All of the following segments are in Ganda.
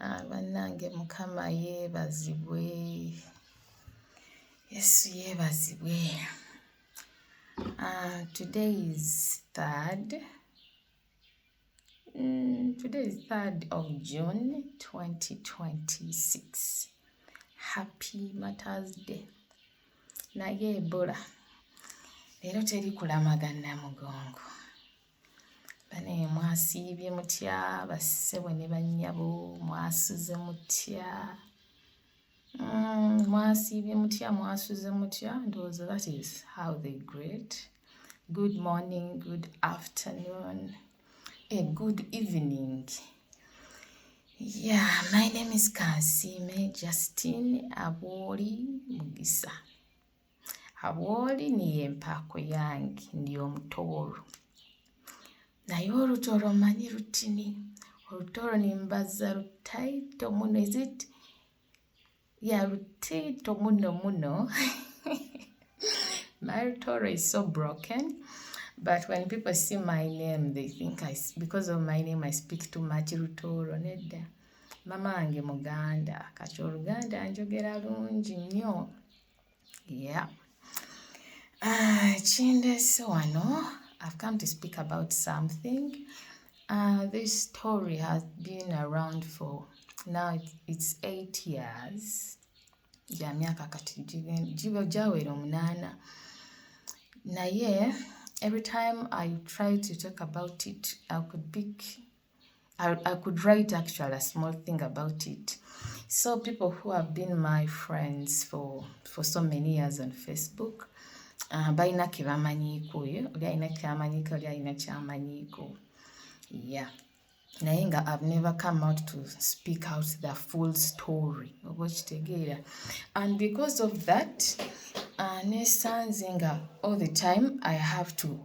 Bannange Mukama yeebazibwe, Yesu yeebazibwe. Today is 3rd of June 2026. Happy Mother's Day. Naye Ebola leero teri kulamagana mugongo. Bane mwasiibye mutya bassebwe ne bannyabo, mwasuze mutya? Mwasiibye mutya, mwasuze mutya? Ndowooza that is how they greet. Good morning, good afternoon, good evening. Yeah, my name is Kansime Justine Abwoli Mugisa. Abwoli niye mpaako yange, ndi omutooro. Naye olutooro mmanyi lutini. Olutooro nimbaza lutaito muno. Is it? Yeah, lutaito muno. My Lutooro is so broken. But when people see my name, they think because of my name I speak too much Lutooro. Nedda. Mama wange Muganda. Kati Oluganda njogera lungi nnyo. Yeah. Kindeese wano. I've come to speak about something. This story has been around for now it's 8 years. Ja myaka kati jawera 8. Naye every time I try to talk about it, I could write actually a small thing about it. So people who have been my friends for so many years on Facebook, balina ke bamanyiiko oyo oli alina kyamanyiiko oli alina kyamanyiiko. Yeah. Naye nga I've never come out to speak out the full story oba okitegeera. And because of that, nesanze nga all the time I have to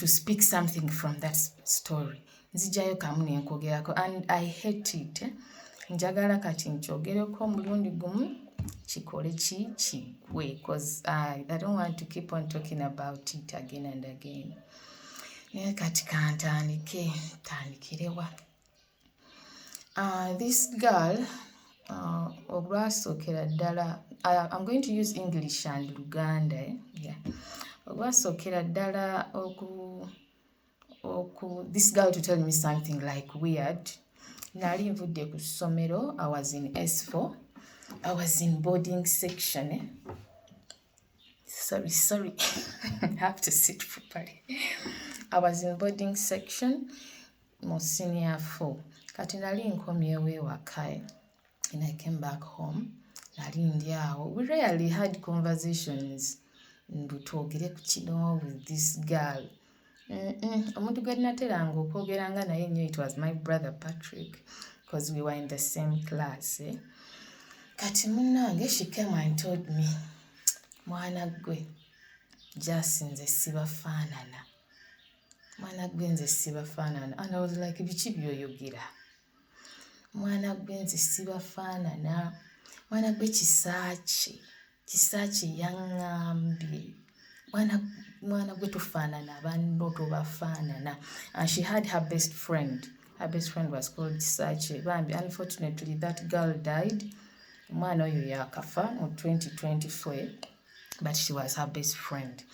speak something from that story. Nzijayo kamu nenkogerako and I hate it. Njagala kati nkyogereko omulundi gumu kikole kigwe because I don't want to keep on talking about it again and again. Naye kati tandikirewa. This girl, olwasookera ddala, I'm going to use English and Luganda. Yeah. Olwasookera ddala this girl to tell me something like weird. Nali nvudde ku ssomero. I was in S4. I was in boarding section. Sorry. I have to sit properly. I was in boarding section mu senior 4. Kati nali nkomyewo ewaka and I came back home. Nali ndi awo. We rarely had conversations. Mbutwogere ku kino with this girl. Omuntu gwe nateranga okwogeranga naye nnyo, it was my brother Patrick because we were in the same class. Kati munnange she came and told me, mwana gwe just nze sibafaanana. Mwana gwe nze sibafaanana. And I was like, biki byoyogera? Mwana gwe nze sibafaanana. Mwana gwe kisaaki yaŋŋambye. Mwana gwe tufaanana, banno tobafaanana. And she had her best friend. Her best friend was called Kisaaki. Bambi, unfortunately, that girl died. Omwana oyo yakafa mu 2024, but she was her best friend.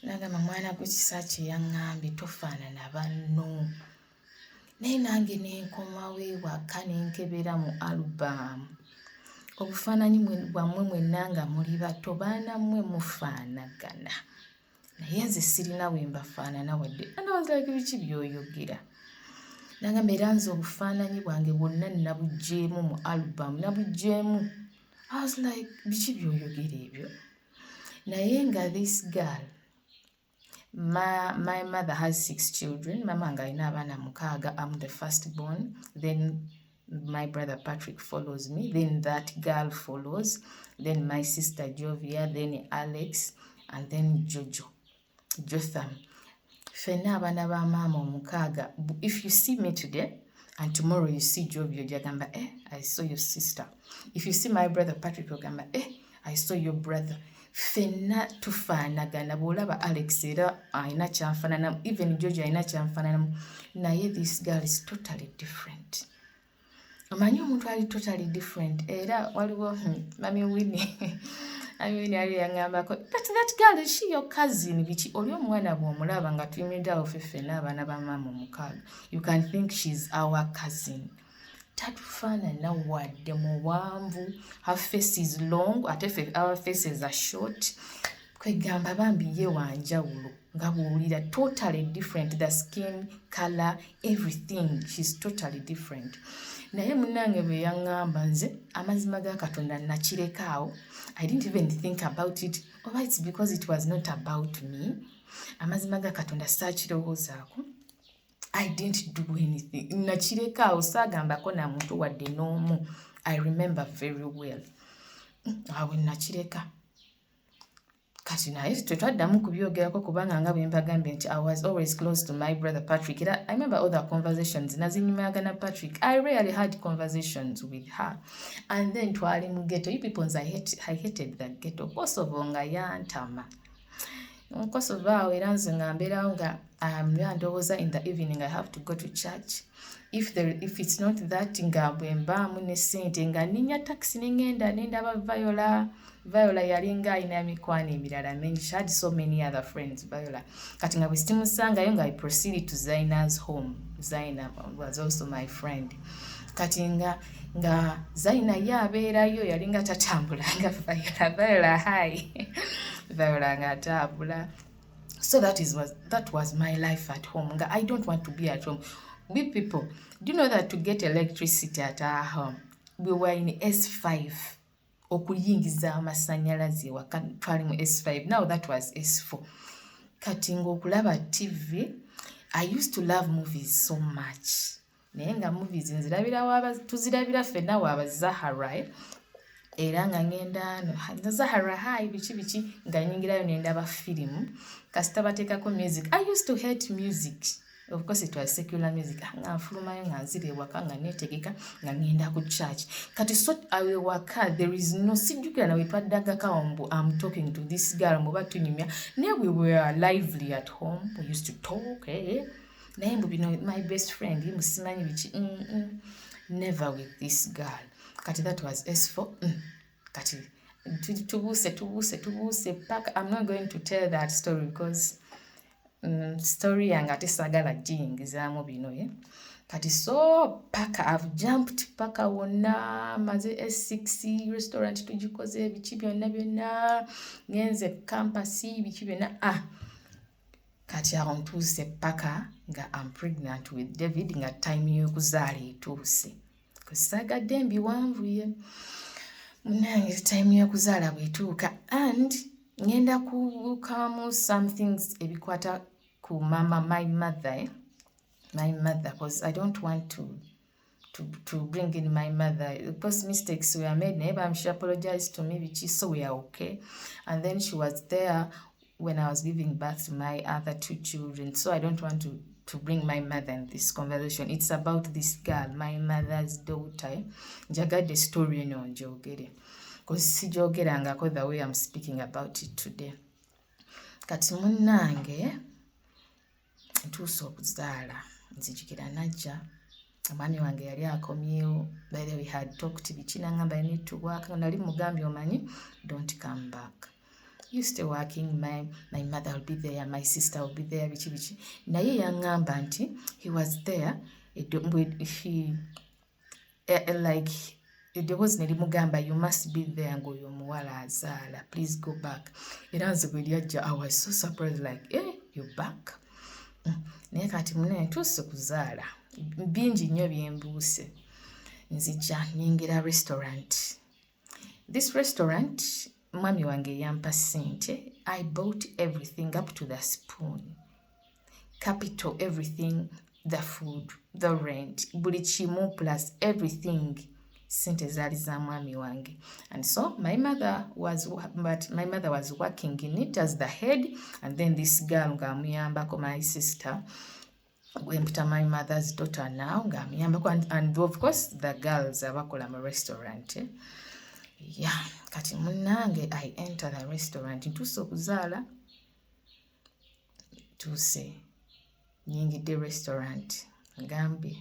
Nagamba mwana gwe Kisaaki yaŋŋambye tofaanana banno. Naye nange nenkomawo ewaka nenkebera mu album. Obufaananyi bwammwe mwenna nga muli bato baana mmwe mufaanagana. Naye nze sirina bwe mbafaanana wadde. And I was like, biki byoyogera? Nagamba era nze obufaananyi bwange bwonna nabugjeemu mu album. Nabugjeemu. I was like, biki byoyogera ebyo? Naye nga this girl, my mother has 6 children. Mama nga alina abaana 6. I'm the firstborn. Then my brother Patrick follows me. Then that girl follows. Then my sister Jovia. Then Alex. And then Jotham. Fena abaana ba mama 6. If you see me today and tomorrow you see Jovia, ogamba, I saw your sister. If you see my brother Patrick, ogamba, I saw your brother. Fena tufaanagana. Bw'olaba Alex era alina kyanfaananamu. Even George alina kyanfaananamu. Naye this girl is totally different. omanyi omuntu ali totally different era waliwo mami Winnie ali yaŋŋambako but that girl is she your cousin biki oli omwana bw'omulaba nga tuyimiridde awo ffeffe n'abaana ba maama omukaaga you can think she's our cousin tatufaanana wadde muwanvu her face is long ate ffe our faces are short kwegamba bambi ye wanjawulo nga bw'owulira totally different the skin color everything she's totally different naye munnange bwe yaŋŋamba nze amazima ga Katonda nakireka awo I didn't even think about it oba it's because it was not about me amazima ga Katonda saakirowoozaako I didn't do anything nakireka awo saagambako na muntu wadde n'omu I remember very well awo nakireka kati naye tetwaddamu kubyogerako kubanga nga bwe mbagambye nti I was always close to my brother Patrick era I remember all the conversations nazinyumagana Patrick I rarely had conversations with her and then twali mu ghetto you people I hated that ghetto Kosovo nga yantama Kosovo awo era nze nga mbeerawo nga ndowooza in the evening I have to go to church if it's not that nga bwe mbaamu ne ssente nga nninya taxi ne ngenda nendaba Viola yalinga alina mikwano emirala mingi. She had so many other friends, Viola. Kati nga bwe sitimusangayo nga I proceeded to Zaina's home. Zaina was also my friend. Kati nga Zaina yabeerayo yalinga tatambula nga Viola hi. Viola nga atambula. So that was my life at home. Nga I don't want to be at home. We people, do you know that to get electricity at our home, we were in S5. Okuyingiza amasanyalaze waka twali mu S5 now that was S4 kati ng'okulaba TV I used to love movies so much naye nga movies tuzirabira ffenna waaba Zahara era nga ngenda Zahara hai biki nga nyingirayo nendaba firimu kasita bateekako music I used to hate music. Of course it was secular music. Nga nfulumayo nga nzira ewaka nga neetegeka nga ngenda ku church. Kati so awe waka there is no sijjukira nawe twaddagako mbu I'm talking to this girl muba tunyumya. Naye we were lively at home. We used to talk. Naye mbu bino my best friend musimanyi biki never with this girl. Kati that was S4. Kati tubuuse paka. I'm not going to tell that story because story yange ate sagala giyingizaamu bino kati so paka I've jumped paka wonna maze S6 restaurant tugikoze ebiki byonna ngenze campus biki byonna kati awo ntuuse paka nga I'm pregnant with David nga time y'okuzaala etuuse kusagadde mbiwanvuye munange time y'okuzaala bwetuuka and ngenda kubukamu some things ebikwata ku mama my mother because I don't want to bring in my mother because mistakes were made naye she apologized to me which so we are okay and then she was there when I was giving birth to my other two children so I don't want to bring my mother in this conversation. It's about this girl, my mother's daughter. Njagadde story eno njogere because sijogerangako the way I'm speaking about it today. Kati munnange ntuuse okuzaala nzijukira najja omwami wange yali akomyewo but we had talked biki nangamba I need to work nali mugambye omanyi don't come back. You stay working, my mother will be there, my sister will be there, biki naye yaŋŋamba nti he was there like eddoboozi ne limugamba you must be there ng'oyo omuwala azaala please go back era nze bwe lyajja I was so surprised like you back naye kati munene ntuuse kuzaala bingi nnyo byembuuse nzija nyingira restaurant this restaurant mwami wange yampa ssente I bought everything up to the spoon capital everything the food the rent buli kimu plus everything sente zaali za mwami wange and so my mother was working in it as the head and then this girl ng'amuyambako my sister bwemputa my mother's daughter now ng'amuyambako and of course the girls abakola mu restaurant kati munnange I enter the restaurant ntuuse okuzaala tuuse nyingidde restaurant ngambye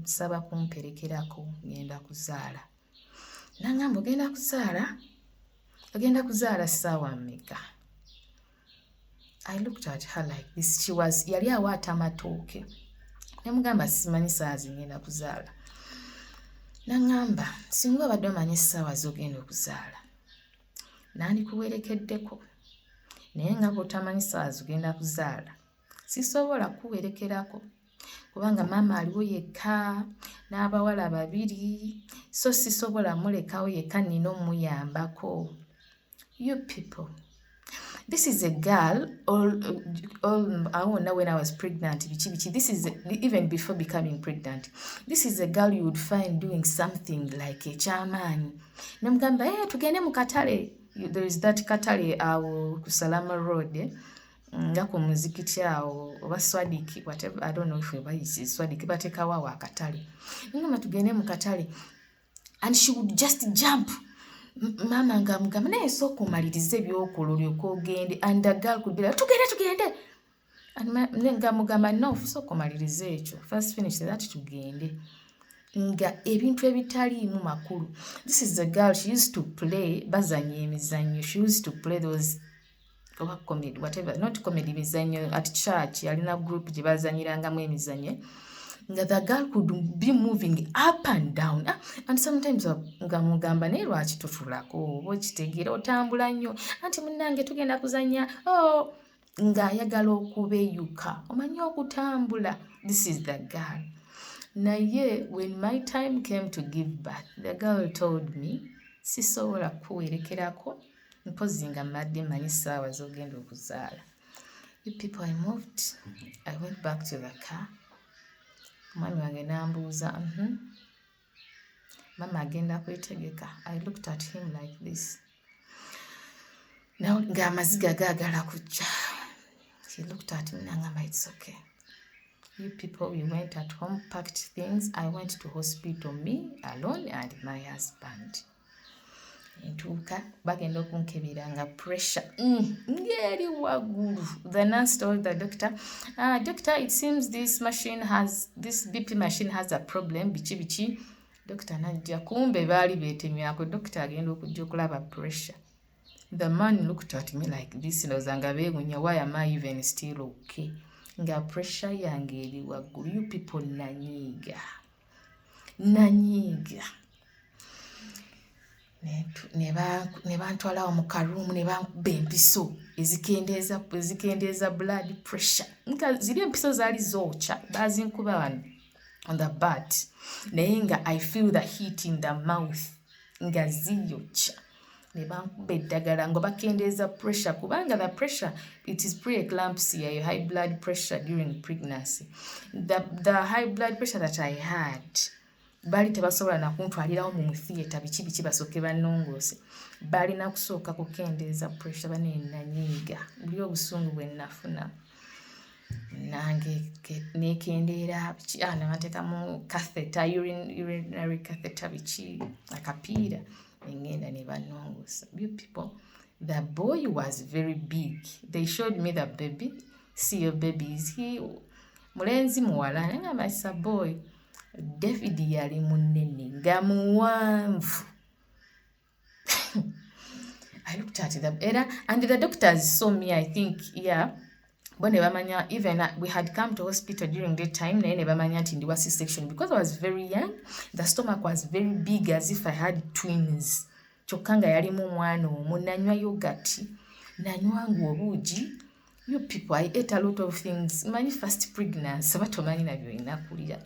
bansaba kumperekerako ngenda kuzaala. Nangamba ogenda kuzaala ssaawa mmeka? I looked at her like this. Yali awaata amatooke. Ne mugamba simanyi ssaawa zingenda kuzaala. Nangamba singa obadde omanyi essaawa z'ogenda okuzaala nandikuwerekeddeko, naye nga bw'otamanyi ssaawa z'ogenda kuzaala sisobola kuwerekerako kubanga maama aliwo yekka n'abawala 2, so sisobola mulekawo yekka, nina omuyambako. You people, this is a girl, I won't know when I was pregnant, this is even before becoming pregnant. This is a girl you would find doing something like a chairman. Namugamba, tugende mu katale. There is that katale ku Salama Road, nga ku muzikiti awo oba Swadiki, whatever, I don't know if it is Swadiki, batekawo awo akatale. Ngamba tugende mu katale, and she would just jump. Mama ngamugamba naye sooka omalirize ebyokola olyoka ogende, and the girl could be like tugende, and ngamugamba no, sooka omalirize ekyo, first finish that tugende. Nga ebintu ebitaliimu makulu. This is the girl, she used to play bazanya emizannyo, she used to play those comedy, whatever, not comedy, emizannyo at church, yalina group gye bazanyirangamu emizannyo. The girl could be moving up and down, and sometimes ngamugamba naye lwaki totulako oba okitegeera otambula nnyo anti munnange tugenda kuzanya ng'ayagala okubeeyuka, omanyi okutambula. This is the girl. Naye when my time came to give birth, the girl told me sisobola kuwerekerako mpozi nga madde manyi ssaawa z'ogenda okuzaala. You people, I went back to the car. Mwami wange n'ambuuza, mama agenda kwetegeka. I looked at him like this. Now ng'amaziga gaagala kujja. He looked at me n'angamba, it's okay. You people, we went at home, packed things. I went to hospital, me alone and my husband. Ntuuka bagenda okunkebera pressure ngeri waggulu. The nurse told the doctor, doctor, it seems this BP machine has a problem. Bichi. Doctor najja, kumbe baali beetemyako. Doctor agenda okujja okulaba pressure. The man looked at me like this, ndowooza beewuunya, why am I even still okay? Nga pressure yange eri waggulu. You people, nanyiiga. Ne bantwalawo mu karuumu ne bankuba empiso ezikendeeza blood pressure. Ziri empiso zaali zookya, bazinkuba wano on the butt, naye nga I feel the heat in the mouth nga ziyokya. Ne bankuba eddagala nga bakendeeza pressure, kubanga the pressure, it is pre-eclampsia, your high blood pressure during pregnancy. The high blood pressure that I had, baali tebasobola nakuntwalirawo mu theatre biki basooke bannongoose. Balina kusooka kukendeeza pressure, banenanyiiga buli obusungu bwe nafuna. Nange nekendeera ne bateekamu catheter, urinary catheter, biki akapiira, engenda ne bannongoosa. You people, the boy was very big. They showed me the baby. See your baby, is he mulenzi muwala? Nengamba it's a boy. David yali munene nga muwanvu. I looked at them and the doctors saw me, I think, bone bamanya, even we had come to hospital during that time, naye ne bamanya nti ndi wa C-section because I was very young. The stomach was very big, as if I had twins. Kyokka nga yalimu omwana omwo. Nanywa yogurt, nanywanga obuugi. You people, I ate a lot of things. Manyi first pregnancy, batomanyi nabyo inakulira.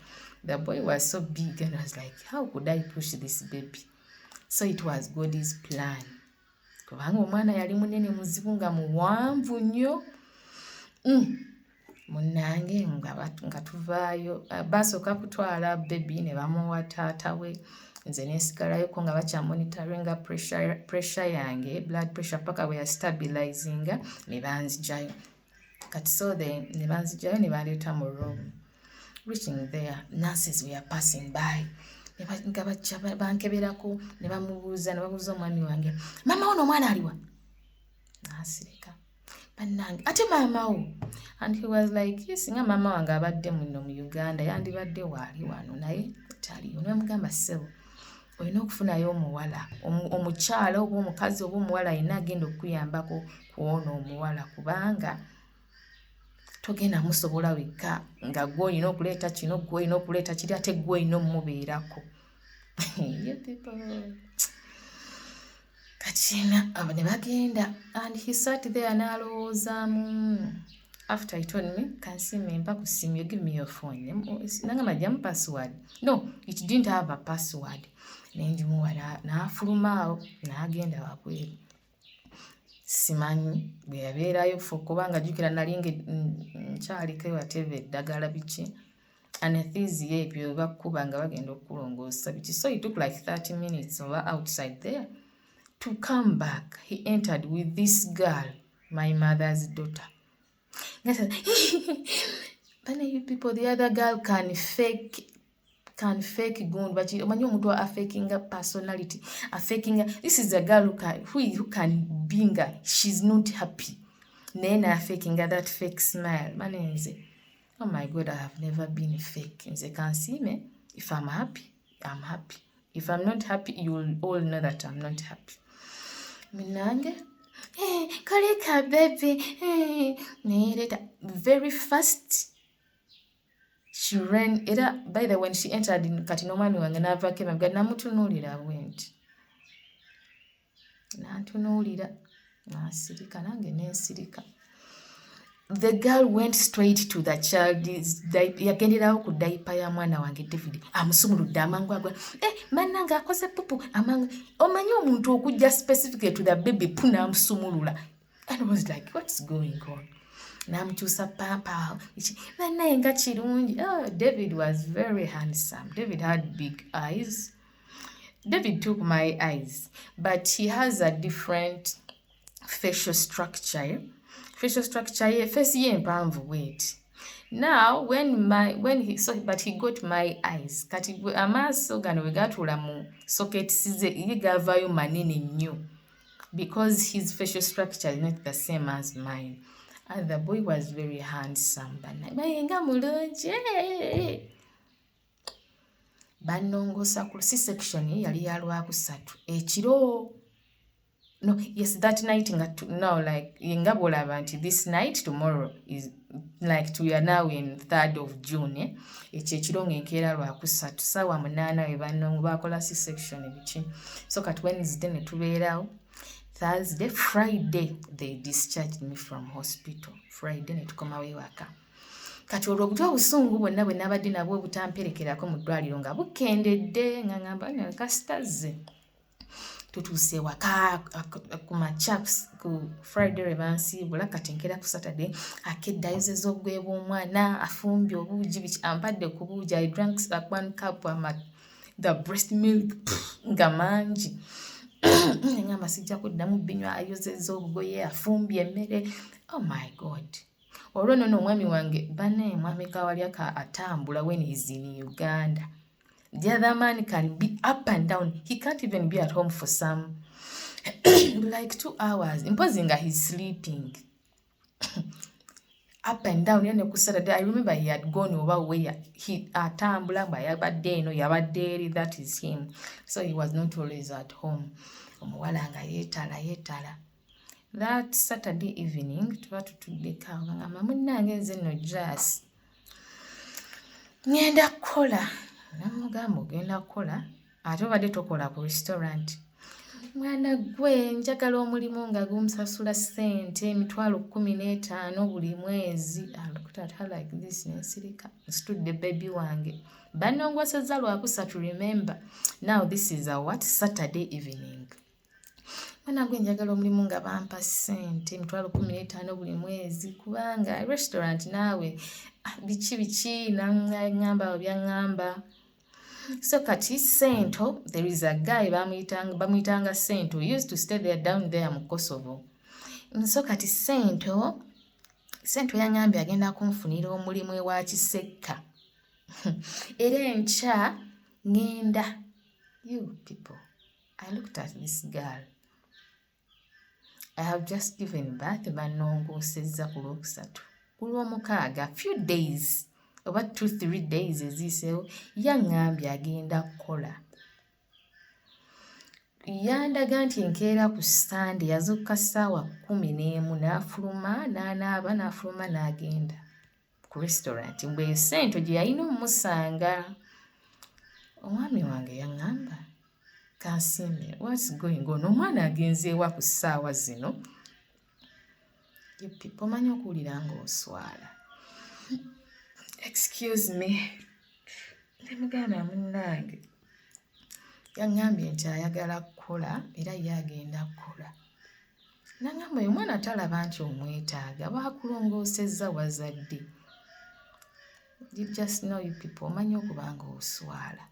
The boy was so big and I was like, how could I push this baby? So it was God's plan. Kubanga omwana yali munene muzibu nga muwanvu nnyo. Munnange nga tuvaayo, basooka kutwala baby ne bamuwa taata we. Nze nesigalayo nga bakyamonitoringa pressure yange, blood pressure, paka we are stabilizinga, ne banzijayo. Kati so then ne banzijayo ne bandeeta mu room. Reaching there, nurses were passing by. Nga bajja bankeberako ne bamubuuza omwami wange, mama ono omwana aliwa? N'asirika. bannange ate maama wo, and he was like yes nga maama wange abadde muno mu Uganda yandibadde waali wano naye taliyo. Nomugamba ssebo olina okufunayo omuwala omukyala oba omukazi oba omuwala ayina agenda okuyambako kuwona omuwala kubanga togenda musobola wekka nga gwe olina okuleeta kino gwe olina okuleeta kiri ate gwe olina omubeerako. Katina abo ne bagenda and he sat there n'alowoozaamu. After he told me, Kansiime mpa ku ssimu, you give me your phone. Nangamba jjamu password. No, it didn't have a password. Nenjimuwa n'afuluma awo n'agenda wabweru. Simanyi bwe yabeerayo ffe kubanga jjukira nali nkyaliko whatever eddagala biki anesthesia ebyo bakkuba nga bagenda okulongoosa biki. So it took like 30 minutes over outside there to come back. He entered with this girl, my mother's daughter. I said, but you people, the other girl can fake good, but you omuntu a faking a personality, a faking. This is a girl who can being she's not happy. Nena faking that fake smile. Manenze. Oh my God, I have never been fake. They can see me. If I'm happy, I'm happy. If I'm not happy, you will all know that I'm not happy. Minange. Hey, Karika baby. Hey, very fast. She ran. By the way, when she entered in Katinomani wange n'avaako emabega namutunuulira bwenti. N'antunuulira n'asirika nange n'ensirika. The girl went straight to the child's diaper. Yagenderawo ku diaper ya mwana wange David. Amusumuludde amangu agwa. Mannange akoze pupu amangu. Omanyi omuntu okujja specific to the baby puna amusumulula. And I was like, what's going on? Namukyusa pampa. Mannaye nga kirungi. Oh, David was very handsome. David had big eyes. David took my eyes, but he has a different facial structure. Face ye mpanvu wait. Now but he got my eyes. Kati amaaso gano we gatula mu socket size ye gavayo manene nnyo because his facial structure is not the same as mine. And the boy was very handsome. Bayenga mulungi. Banongosa ku C-section yali ya Lwakusatu. Ekiro. No, yes, that night now like Ingabula Banti, this night tomorrow is like we are now in 3rd of June. Ekiro ngenkera Lwakusatu sawa 8 ebanongo bakola C-section ebichi. So kat Wednesday ne tubeerawo. Thursday, Friday they discharged me from hospital. Friday ne tukomawo ewaka. Kati olwo obutwa obusungu bwonna bwe nabadde nabwo butamperekerako mu ddwaliro nga bukendedde nga ngamba ne kasitaze. Tutuuse waka ku machaps ku Friday rebansiibula kati nkera ku Saturday akedda ayozezza obugwe bw'omwana afumbye obuugi biki ampadde ku buugi. I drank 1 cup the breast milk nga mangi. Ngamba sijja kuddamu binywa ayozezza obugoye afumbye emmere. Oh my God. Olwo nno omwami wange banne mwami Kawalyaka atambula when he's in Uganda. The other man can be up and down. He can't even be at home for some like 2 hours. Imposing he's sleeping. Up and down. Yani ku Saturday, I remember he had gone over where he atambula by yabadde eno yabadde eri. That is him. So he was not always at home. Omuwala nga yeetala. That Saturday evening, tuba tutuddeko awo ngamba munnange nze nno Jas ngenda kukola. Namugamba ogenda kukola ate obadde tokola ku restaurant. Mwana gwe njagala omulimu nga gumusasula ssente $15,000 buli mwezi. I looked at her like this nensirika. Nsitudde baby wange. Banongosezza Lwakusatu, remember. Now this is a what? Saturday evening. Mwana gwe njagala omulimu nga bampa ssente $15,000 buli mwezi kubanga restaurant naawe biki nangamba obyangamba. So kati Sento, there is a guy bamuyitanga Sento. He used to stay there down there mu Kosovo. So kati Sento yangambye agenda kunfunira omulimu ewa Kisekka. Era enkya ngenda. You people, I looked at this girl. I have just given birth banongoosezza ku Lwokusatu. Ku Lwomukaaga few days oba 2-3 days eziiseewo yaŋŋambye agenda kukola. Yandaga nti enkeera ku Sande yazukka ssaawa 11 n'afuluma n'anaaba n'afuluma n'agenda ku restaurant mbwe Ssento gye yalina omusanga. Omwami wange yaŋŋamba kansiime what's going on, omwana agenze ewa ku ssaawa zino. Pipo omanyi okuwulira ng'oswala. Excuse me. Ndimugamba munnange yaŋŋambye nti ayagala kukola era ye agenda kukola. Naŋŋamba oyo omwana talaba nti omwetaaga baakulongoosezza wazadde. You just know you people omanyi okuba ng'oswala.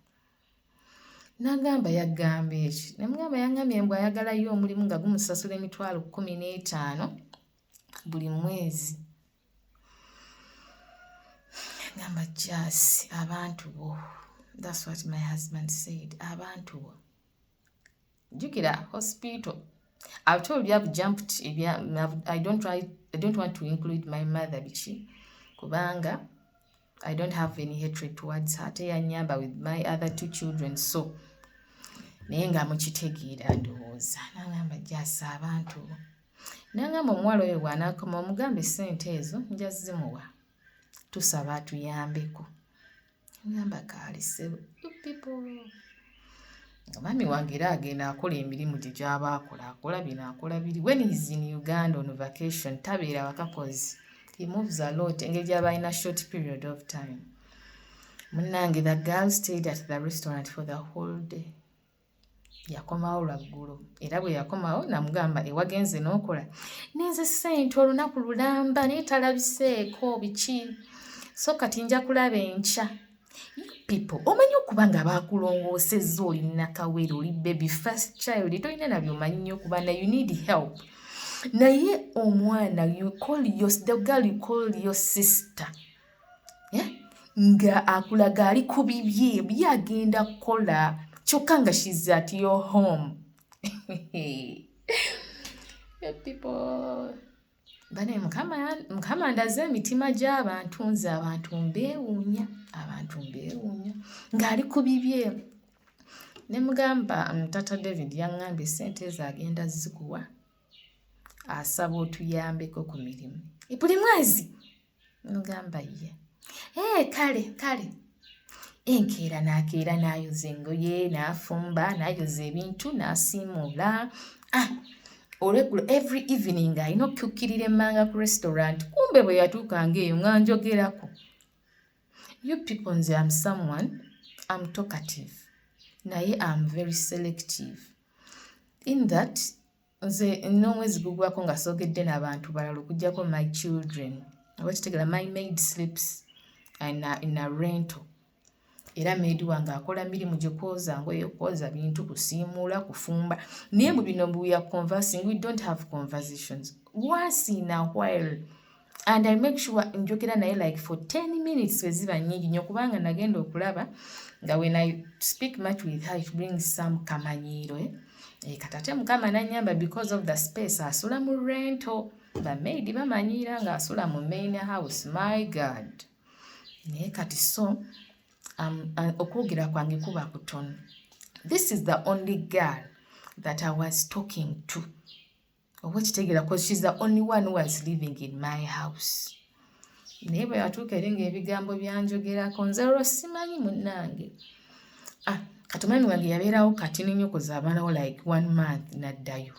N'agamba yagamba eki. Namugamba yaŋŋambye mbwe ayagalayo omulimu nga gumusasula emitwalo 15 buli mwezi. Ngamba jasi abantu bo. That's what my husband said. Abantu bo. Jukira hospital. I've told you I've jumped. I don't want to include my mother bichi. Kubanga I don't have any hatred towards her. Teyanyamba with my other 2 children. So naye nga mukitegeera ndowooza. Nangamba jasi abantu bo. Nangamba omuwala oyo bw'anaakoma omugambe ssente ezo nja zimuwa. Tusaba atuyambeko. Ngamba kaali sebo. You people. Omwami wange era agenda akola emirimu gye gy'aba akola bino akola biri. When he's in Uganda on vacation tabeera wakakozi. He moves a lot. Engeri gy'aba alina short period of time. Munnange the girl stayed at the restaurant for the whole day. Yakomawo lwaggulu. Era bwe yakomawo namugamba ewagenze n'okola. Nenze Ssente olunaku lulamba naye talabiseeko biki. So kati nja kulaba enkya. You people omanyi okuba nga baakulongoosezza oli nakawere oli baby first child tolina nabyo omanyi nnyo okuba na you need help. Naye omwana the girl you call your sister. Yeah? Nga akulaga ali ku bibye byagenda kukola. Kyokka nga she's at your home. Yeah, people. Bane Mukama ndaze emitima gy'abantu nze abantu mbeewuunya. Ng'ali ku bibye. Ne mugamba Tata David yaŋŋambye ssente ezo agenda zikuwa. Asaba otuyambeko ku mirimu. Buli mwezi. Mugamba ye. Kale. Enkeera n'ayoza engoye n'afumba n'ayoza ebintu n'asiimuula. Every evening alina okukkirira emmanga ku restaurant. Kumbe bwe yatuukanga eyo nga njogerako. You people nze I'm talkative. Naye I'm very selective. In that nze n'omwezi gugwako nga soogedde n'abantu balala okuggyako my children. Obakitegera my maid sleeps in a rental. Era maid wange akola mirimu gye kwoza ngoye kwoza bintu kusiimuula kufumba. Naye mu bino we are conversing, we don't have conversations. Once in a while. And I make sure njogera naye like for 10 minutes weziba nnyingi nnyo kubanga nagenda okulaba nga when I speak much with her it brings some kamanyiiro. Katate Mukama n'annyamba because of the space asula mu rental. Bamaidi bamanyiira nga asula mu main house. My God. Naye kati so okwogera kwange kuba kutono. This is the only girl that I was talking to. Owekitegera because she's the only one who was living in my house. Naye bwe yatuuka eri ng'ebigambo byanjogerako nze olwo simanyi munnange. Kati omwami wange yabeerawo kati n'ennyoko zaabalawo like 1 month n'addayo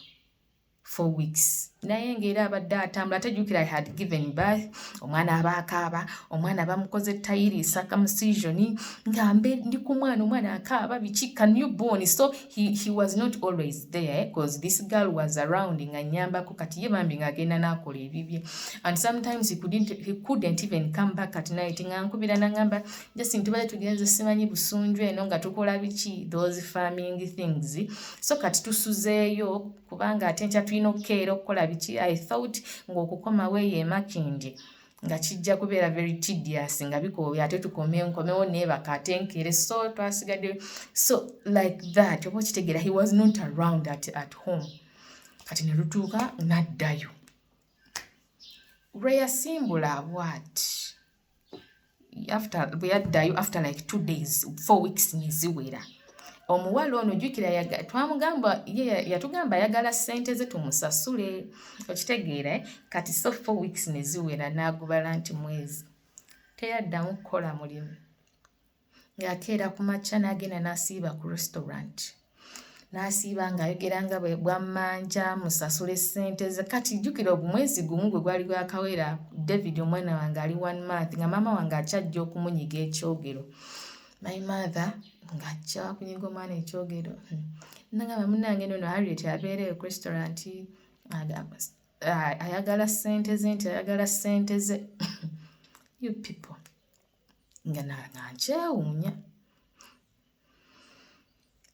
4 weeks. Naye ng'era abadde atambula tajjukira I had given birth. Omwana abaakaaba, omwana bamukoze tayiri circumcision ngambe ndi ku omwana akaaba biki newborn. So he was not always there because this girl was around nga nnyambako kati ye bambi ng'agenda n'akola ebibye. And sometimes he couldn't even come back at night nga nkubira n'angamba just ntubale tugenze simanyi busunju eno nga tukola biki those farming things. So kati tusuzeeyo kubanga ate nkya tulina okukeera okukola biki. I thought ng'okukoma weeye makindi nga kijja kubeera very tedious nga bikoobya ate nkomewo neebaka ate nkere. So twasigadde so like that. Oba okitegera he was not around at home. kati ne lutuuka n'addayo lwe yasimbula bw'ati bwe yaddayo after like 2 days 4 weeks neziwera omuwala ono jjukira twamugamba yatugamba ayagala ssente ze tumusasule okitegeera kati so 4 weeks neziwera n'agubala nti mwezi teyaddamu kukola mulimu ng'akeera ku makya n'agenda n'asiiba ku restaurant n'asiiba ng'ayogera nga bwammanja musasule ssente ze kati jjukira omwezi gumu gwe gwali gwakawera David omwana wange ali 1 month nga maama wange akyajja okumunyiga ekyogero my mother ng'ajja kunyiga omwana ekyogero nagamba munnange nono Harriet abeereyo ku restaurant ayagala ssente ze nti ayagala ssente ze you people nga nkyewuunya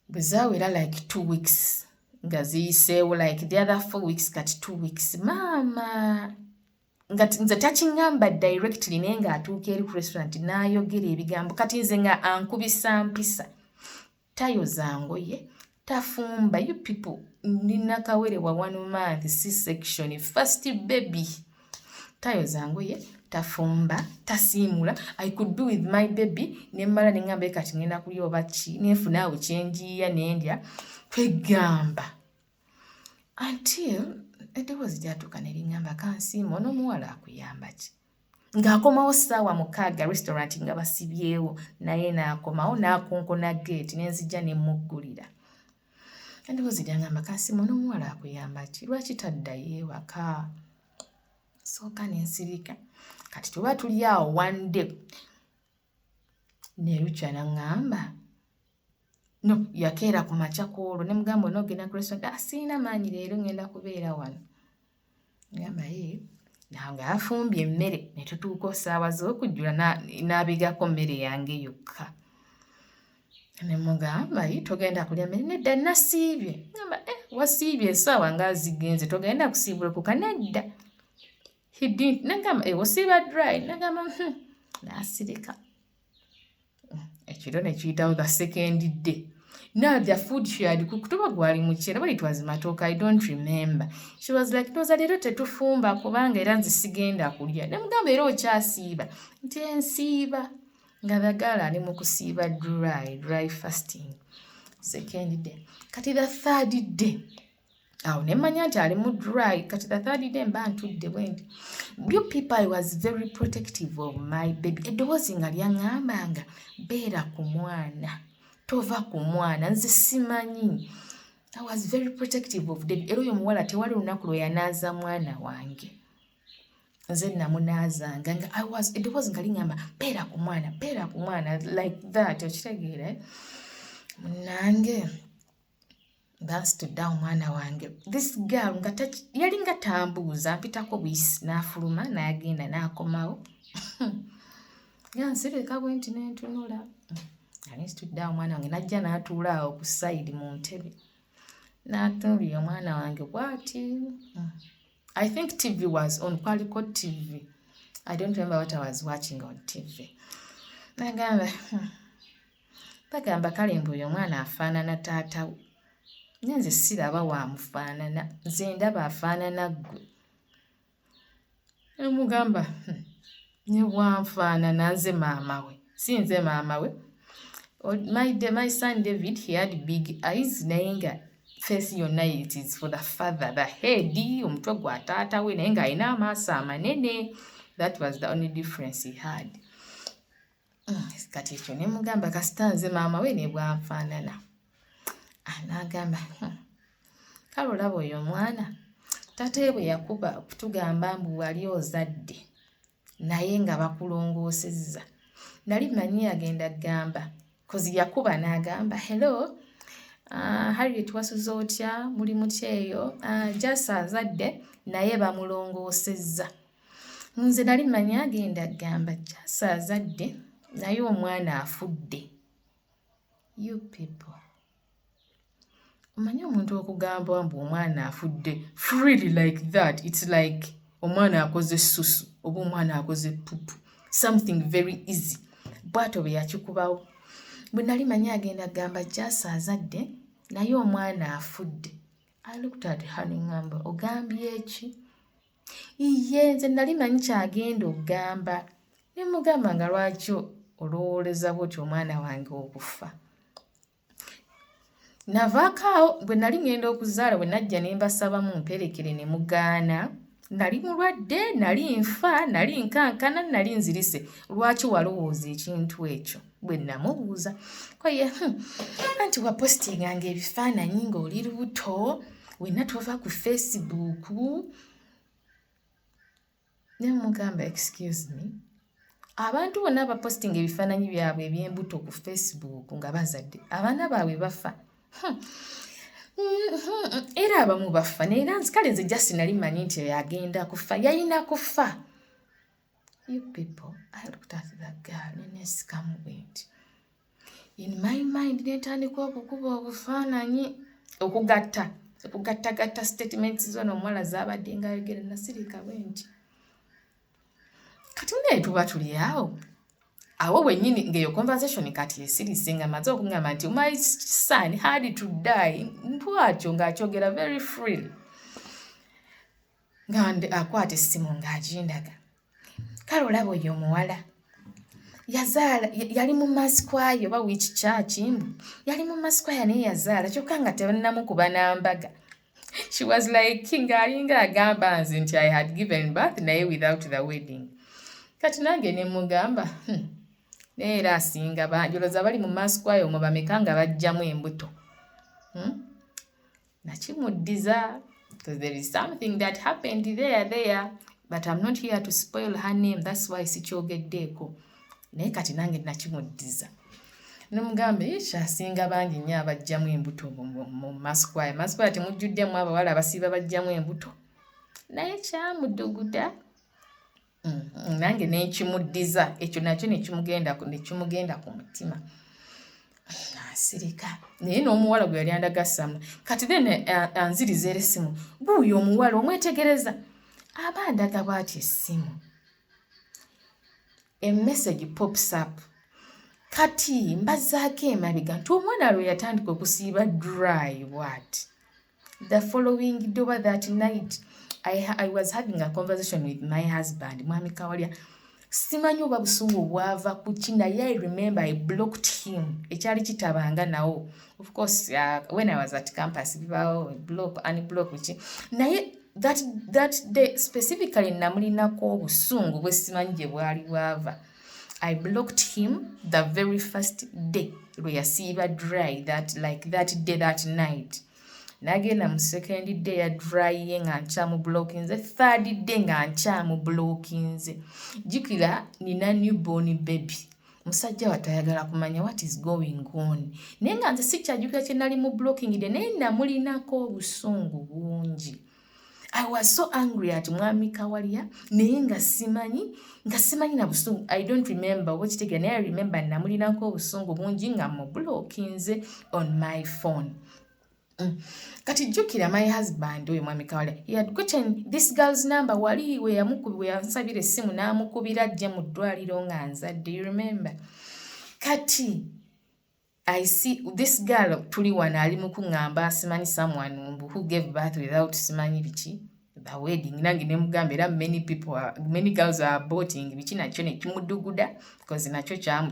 bwe zaawera like 2 weeks nga ziyiseewo like the other 4 weeks kati 2 weeks maama nga nze takiŋŋamba directly naye ng'atuuka eri ku restaurant n'ayogera ebigambo kati nze nga ankubisa mpisa tayoza ngoye tafumba you people nina kawere wa 1 month C-section first baby tayoza ngoye tafumba tasiimula I could be with my baby nemmala neŋŋamba kati ngenda kulya oba ki neefunaawo kyenjiya nendya kwegamba until eddoboozi lyatuuka ne liŋŋamba kansiima on'omuwala akuyamba ki ng'akomawo ssaawa 6 restaurant nga basibyewo naye n'akomawo n'akonkona gate n'enzijja ne muggulira eddoboozi lyangamba kansiima on'omuwala akuyamba ki lwaki taddayo ewaka sooka n'ensirika kati tuba tuli awo one day ne lukya n'aŋŋamba no yakeera ku makya kwolwo ne mugamba onoogenda ku restaurant siina maanyi leero ngenda kubeera wano ngamba ye nga afumbye emmere ne tutuuka essaawa z'okujjula n'abigako mmere yange yokka ne mugamba yi togenda kulya mmere nedda nasiibye ngamba wasiibye essaawa nga zigenze togenda kusiibulukuka nedda nagamba osiiba dry nagamba n'asirika ekiro ne kiyitawo the second day now the food she had kutuba gwali mukyera bali twazimatooka I don't remember she was like toza leero tetufumba kubanga era nzi sigenda kulya ne mugamba era okyasiiba nti ensiiba nga bagala ali mu kusiiba dry fasting second day kati the third day awo ne mmanya nti ali mu dry kati the third day mba ntudde bwendi you people I was very protective of my baby eddoboozi nga lyaŋŋambanga beera ku mwana tova ku mwana nze simanyi I was very protective of David era oyo muwala tewali lunaku lwe yanaaza mwana wange nze namunaazanga nga eddoboozi nga liŋŋamba beera ku mwana like that okitegeera munnange basitudde omwana wange this girl nga yali nga tambuuza mpitako buyisi n'afuluma n'agenda n'akomawo nga nsirika bwe nti n'entunula ali nsitudde omwana wange n'ajja n'atuula awo ku side mu ntebe n'atunuulira omwana wange bw'ati I think TV was on kwaliko TV I don't remember what I was watching on TV bagamba kale mbu oyo omwana afaanana taatawe nze siraba waamufaanana nze ndaba afaanana ggwe emugamba ne bwanfaanana nze maama we si nze maama we my son David he had big eyes naye nga face yonna it is for the father the head omutwe gwa taata we naye ng'alina amaaso amanene that was the only difference he had kati ekyo ne mugamba kasita nze maama we ne bwanfaanana n'agamba kale olaba oyo omwana taata bwe yakuba okutugamba mbu wali ozadde naye nga bakulongoosezza nali manyi agenda gamba kozi yakuba n'agamba hello Harriet wasuze otya muli mutyeyo jasa azadde naye bamulongoosezza nze nali manyi agenda gamba jasa azadde naye omwana afudde you people omanyi omuntu okugamba mbu omwana afudde freely like that it's like omwana akoze susu oba omwana akoze pupu something very easy bwato bwe yakikubawo bwe nali manyi agenda gamba jasa azadde naye omwana afudde I looked at her ngamba ogambye eki? Iye nze nali manyi kyagenda okugamba. Ne mugamba nga lwaki olowooleza bw'oti omwana wange okufa. Navaakaawo bwe nali ngenda okuzaala bwe najja ne mbasaba mumperekere ne mugaana. Nali mulwadde, nali nfa, nali nkankana, nali nzirise. Lwaki walowooza ekintu ekyo? Bwe namubuuza. Koye anti wapositinganga ebifaananyi ng'oli lubuto, wenna tova ku Facebook. Ne mugamba excuse me. Abantu bonna bapositinga ebifaananyi byabwe eby'embuto ku Facebook nga bazadde. Abaana baabwe bafa. Era abamu bafa. Naye kale nze just nali manyi nti yagenda kufa. Yalina kufa. You people, I looked at that girl and nesikamu bwenti. In my mind, netandika okukuba obufaananyi okugattagatta statements zona omuwala zaabadde nga ayogera nasirika bwenti. Kati naye tuba tuli awo wennyini ng'eyo conversation kati esirise nga maze okungamba nti my son had to die ntwatyo ng'akyogera very freely nga akwata essimu ng'agindaga. Kale olaba oyo omuwala yazaala yali mu masikwayo oba which church mbu yali mu masikwayo naye yazaala kyokka nga tebannamukuba n'ambaga. She was like ng'alinga agamba nze nti I had given birth naye without the wedding. Kati nange ne mugamba naye era asinga banjoloza bali mu masikwayo omwo bameka nga bajjamu embuto. Nakimuddiza because there is something that happened there. But I'm not here to spoil her name. That's why sikyogeddeeko. Naye kati nange nakimuddiza. Ne mugamba ekyasinga bangi nnyo abajjamu embuto mu masikwayo. Masikwayo temujjuddemu abawala abasiiba bajjamu embuto. Naye kyamudduguda. Nange nekimuddiza. Ekyo nakyo nekimugenda ku mutima. Asirika. Naye n'omuwala gwe yali andagasamu. Kati then anziriza eresimu. Buuyo omuwala omwetegereza. Aba ndaga bw'ati essimu. A message pops up. Kati mbazaako emabega nti omwana lwe yatandika okusiiba dry what? The following day that night I was having a conversation with my husband, Mwami Kawalya. Simanyi oba busungu bwava ku ki naye I remember I blocked him. Ekyali kitabanga nawo. Of course, when I was at campus, unblock ki. Naye that day specifically namulinako obusungu bwe simanyi gye bwali bwava. I blocked him the very first day lwe yasiiba dry that day that night. Nagenda mu second day ya dry ye nga nkyamu blockinze, third day nga nkyamu blockinze. Jukira nina newborn baby. Musajja watayagala kumanya what is going on. Naye nga nze sikyajukira kye nali mu blocking de naye namulinako obusungu bungi. I was so angry at Mwami Kawalya naye nga simanyi na busungu. I don't remember what it again. I remember namulinako obusungu bungi nga mu blockinze on my phone. Kati jukira my husband oyo Mwami Kawalya, he had gotten this girl's number wali we yansabira essimu n'amukubira ajje mu ddwaliro nga nzadde. You remember? Kati I see this girl tuli wana ali mu kuŋŋamba simanyi someone who gave birth without simanyi biki the wedding. Nange ne mugamba era many girls are aborting biki nakyo ne kimudduguda because nakyo kyamu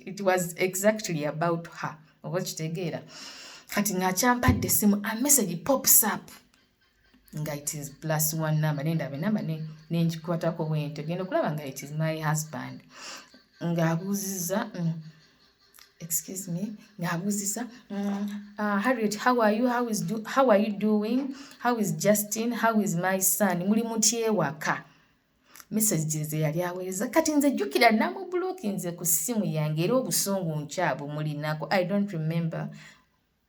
it was exactly about her. Oba kitegeera. Kati ng'akyampadde essimu, a message pops up. Nga it is +1 number. Nendaba enamba nengikwatako bwente. Genda okulaba nga it is my husband. Ng'abuuziza, excuse me, ng'abuuziza, Harriet, how are you? How are you doing? How is Justin? How is my son? Muli mutya ewaka? Messages yali aweereza. Kati nze jjukira namublockinze ku ssimu yange era obusungu nkyabo mulinako. I don't remember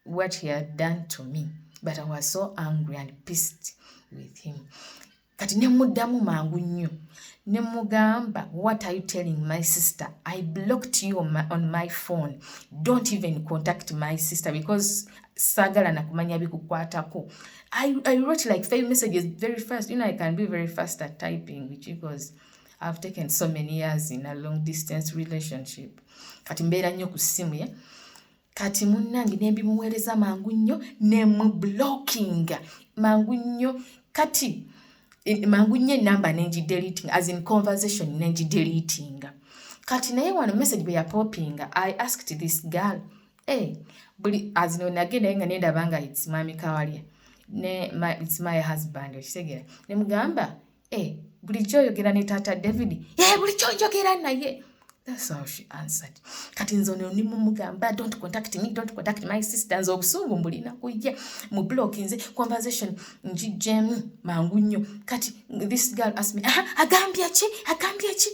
what he had done to me, but I was so angry and pissed with him. Kati ne muddamu mangu nnyo. Ne mugamba, what are you telling my sister? I blocked you on my phone. Don't even contact my sister because sagala na kumanya bikukwatako. I wrote like 5 messages very fast. You know, I can be very fast at typing, which because I've taken so many years in a long distance relationship. Kati mbeera nnyo ku ssimu ye. kati munnange ne mbimuweereza mangu nnyo ne mu blocking mangu nnyo kati mangu nnyo enamba nengi deleting as in conversation nengi deleting kati naye wano message bwe yapopinga I asked this girl buli as no nagenda nga nenda banga it's mami Kawalya ne it's my husband okitegera ne mugamba bulijjo oyogera ne Tata David bulijjo njogera naye. That's how she answered. Kati nzono ni mumugamba don't contact me, don't contact my sister. Nzo obusungu mbulina kujja mu block nze conversation njijjemu mangu nnyo. Kati this girl asked me agambye ki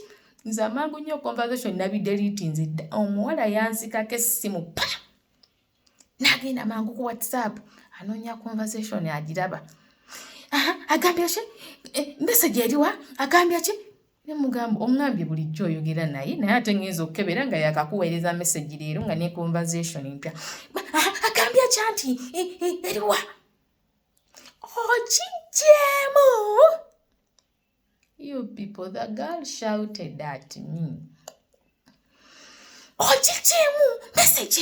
nze mangu nnyo conversation nabi delete nze omuwala yansikako essimu pa nagenda mangu ku WhatsApp anoonya conversation agiraba agambye ki message eriwa agambye ki nemugamba omwambye bulijjo oyogera naye ate ngenza okukebera nga yakakuweereza message leero nga ne conversation mpya agambye kyanti eriwa okigyemu. You people, the girl shouted at me. Okigyemu message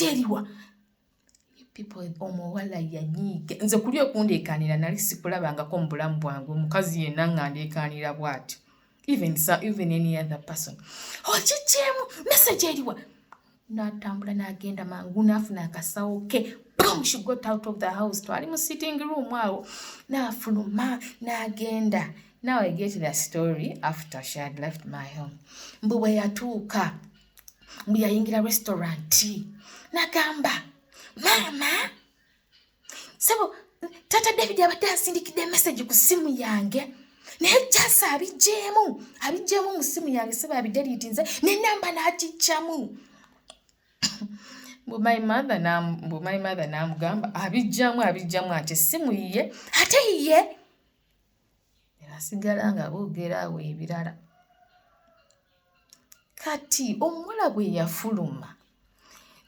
eriwa. People omuwala yanyiiga nze kuli okundeekanira nali sikulabangako mu bulamu bwange omukazi yenna nga ndeekanira bw'atyo even any other person. Okigyemu message eriwa. N'atambula n'agenda mangu n'afuna akasawo ke boom she got out of the house twali mu sitting room awo n'afuluma n'agenda. Now I get the story after she had left my home. Mbu bwe yatuuka mbu yayingira restaurant n'agamba mama sebo Tata David abadde asindikidde message ku simu yange naye jasa abigyemu mu simu yange sebo abidelete nze n'enamba n'agijjamu. My mother namugamba abijjamu ate simu yiye ate yiye erasigala nga boogera awo ebirala. Kati omuwala bwe yafuluma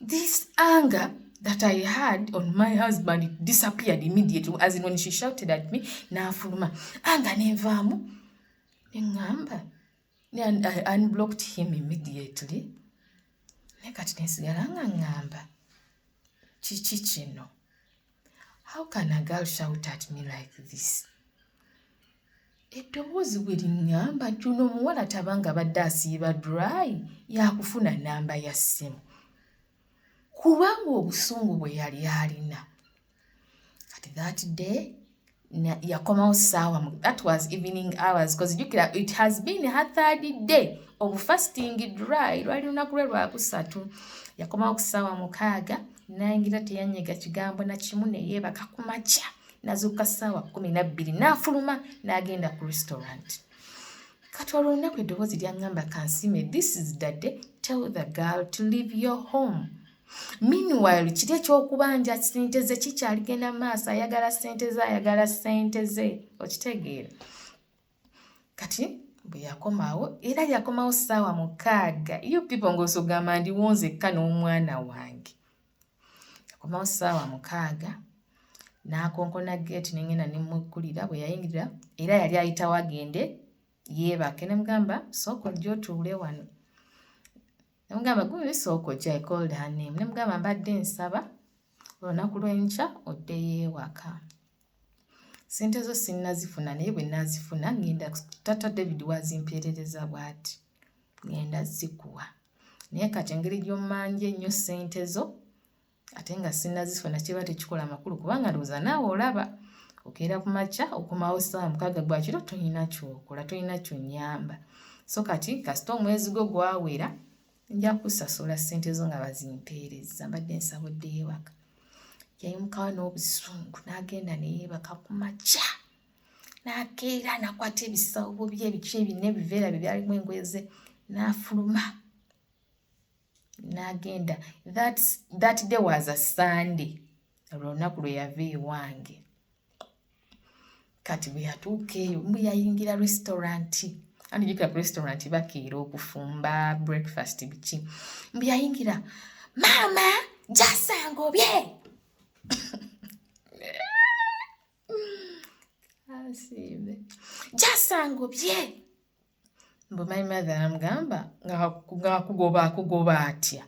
this anger that I had on my husband disappeared immediately, as in when she shouted at me n'afuluma anga nenvaamu neŋŋamba I unblocked him immediately. Ne kati nesigala nga ŋŋamba kiki kino? How can a girl shout at me like this? Eddoboozi bwe liŋŋamba nti ono omuwala tabanga badde asiiba dry yakufuna namba ya ssimu kubanga obusungu bwe yali alina. Kati that day yakomawo ssaawa that was evening hours because it has been her third day of fasting dry lwali lunaku lwe lwakusatu. Yakomawo ku ssaawa 6 nayingira teyanyega kigambo na kimu neyeebaka ku makya nazuuka ssaawa 12 n'afuluma n'agenda ku restaurant. Kati olwo olunaku eddoboozi lyaŋŋamba kansime this is the day tell the girl to leave your home. Meanwhile kiri ekyokubanja sente ze kikyaligenda maaso ayagala sente ze okitegeera. Kati bwe yakomawo era yakomawo ssaawa 6 you people ng'osogamba ndiwonzekka n'omwana wange. Yakomawo ssaawa 6 n'akonkona gate n'engenda nemugulira bwe yayingirira era yali ayitawo agende yeebake nemugamba sooka ojja otuule wano. Nemugamba gwe sooka ojja I called her name. Nemugamba mbadde nsaba olunaku lw'enkya oddeyo ewaka. Sente zo sinnazifuna naye bwe nazifuna ngenda Tata David wazimpeerereza bw'ati ngenda zikuwa. Naye kati engeri gy'ommanja ennyo sente zo ate nga sinnazifuna kiba tekikola makulu kubanga ndowooza naawe olaba okeera ku makya okomawo ssaawa 6 gwa kiro tolina kyokola tolina kyonnyamba. So kati kasita omwezi gwo gwawera nja kusasula sente zo nga bazimpeereza mbadde nsaba oddeyo ewaka. Yayimukawo n'obusungu n'agenda neyeebaka ku makya n'akeera n'akwata ebisawo bye ebiki ebina ebiveera bye byalimu engoye ze n'afuluma n'agenda. That day was a Sunday olunaku lwe yava ewange. Kati bwe yatuuka eyo mbu yayingira restaurant anijukira ku restaurant bakeera okufumba breakfast biki mbu yayingira mama jasangobye asibe jasangobye mbu my mother amugamba nga kugoba atya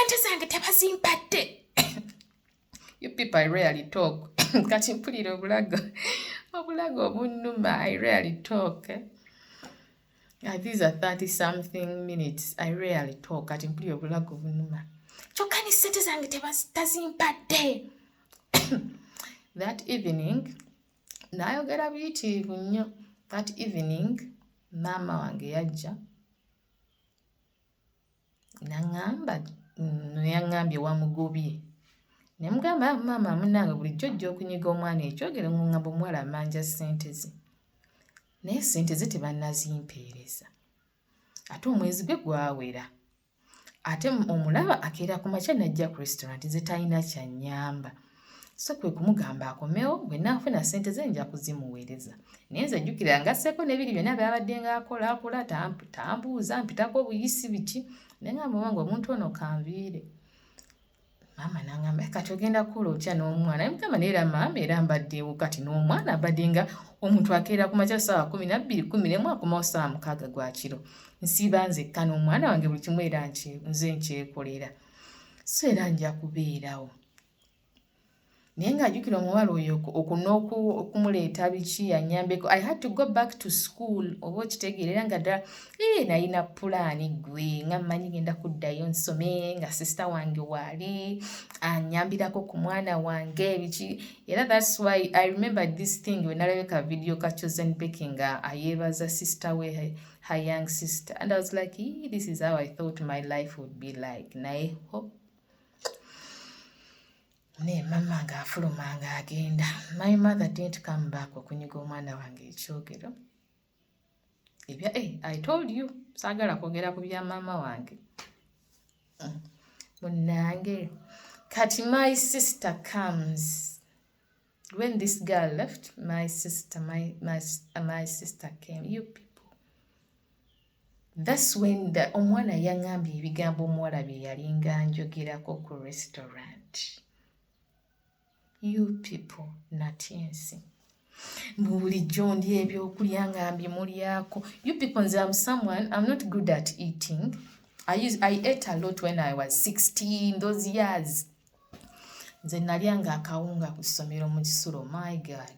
sente zange tebazimpadde. You people, I rarely talk. Kati mpulira obulago obunnuma. I rarely talk. These are 30-something minutes. I rarely talk. Kati mpulira obulago obunnuma. Kyokka ni sente zange tebazimpadde. That evening, nayogera buyitiivu nnyo. That evening, maama wange yajja. Yaŋŋambye wamugobye. Ne mugamba maama munnange bulijjo ojja okunyiga omwana ekyogere ng'oŋŋamba omuwala amanja ssente ze. Naye ssente ze tebannazimpeereza. Ate omwezi gwe gwawera. Ate omulaba akeera ku makya n'ajja ku restaurant ze talina ky'annyamba. So kwe kumugamba akomewo bwe naafuna ssente ze nja kuzimuweereza. Naye nze jjukira ngasseeko n'ebiri byonna byabadde ng'akolakola tambuuza mpitako buyisi biki. Naye ngamba wange omuntu ono kanviire. Maama n'angamba kati ogenda kukola otya n'omwana? Naye mugamba neera maama era mbaddeewo kati n'omwana abadde nga omuntu akeera ku makya ssaawa 12, 11 akomawo ssaawa 6 gwa kiro. Nsiiba nzekka n'omwana wange buli kimu era nze nkyekolera. So era nja kubeerawo. Naye ng'ajjukira omuwala oyo okumuleeta biki annyambeko. I had to go back to school. Oba okitegeerera nga ddala nalina pulaani gwe nga mmanyi genda kuddayo nsome nga sisita wange waali annyambirako ku mwana wange biki. Era that's why I remember this thing when nalabeka video ka Chosen Becky nga ayeebaza sister we her young sister. And I was like, this is how I thought my life would be like. Naye hope. Ne mama ng'afuluma ng'agenda. My mother didn't come back okunyiga omwana wange ekyogero. I told you, saagala kwogera ku bya mama wange. Munnange. Kati my sister comes. When this girl left, my sister came. You people. That's when omwana yaŋŋambye ebigambo omuwala bye yalinga njogerako ku restaurant. You people, natinsi. Bulijjo ndi ebyokulya nga mbimulyako. You people, I'm not good at eating. I ate a lot when I was 16, those years. Nze nalyanga akawunga ku ssomero mu kisulo. My God,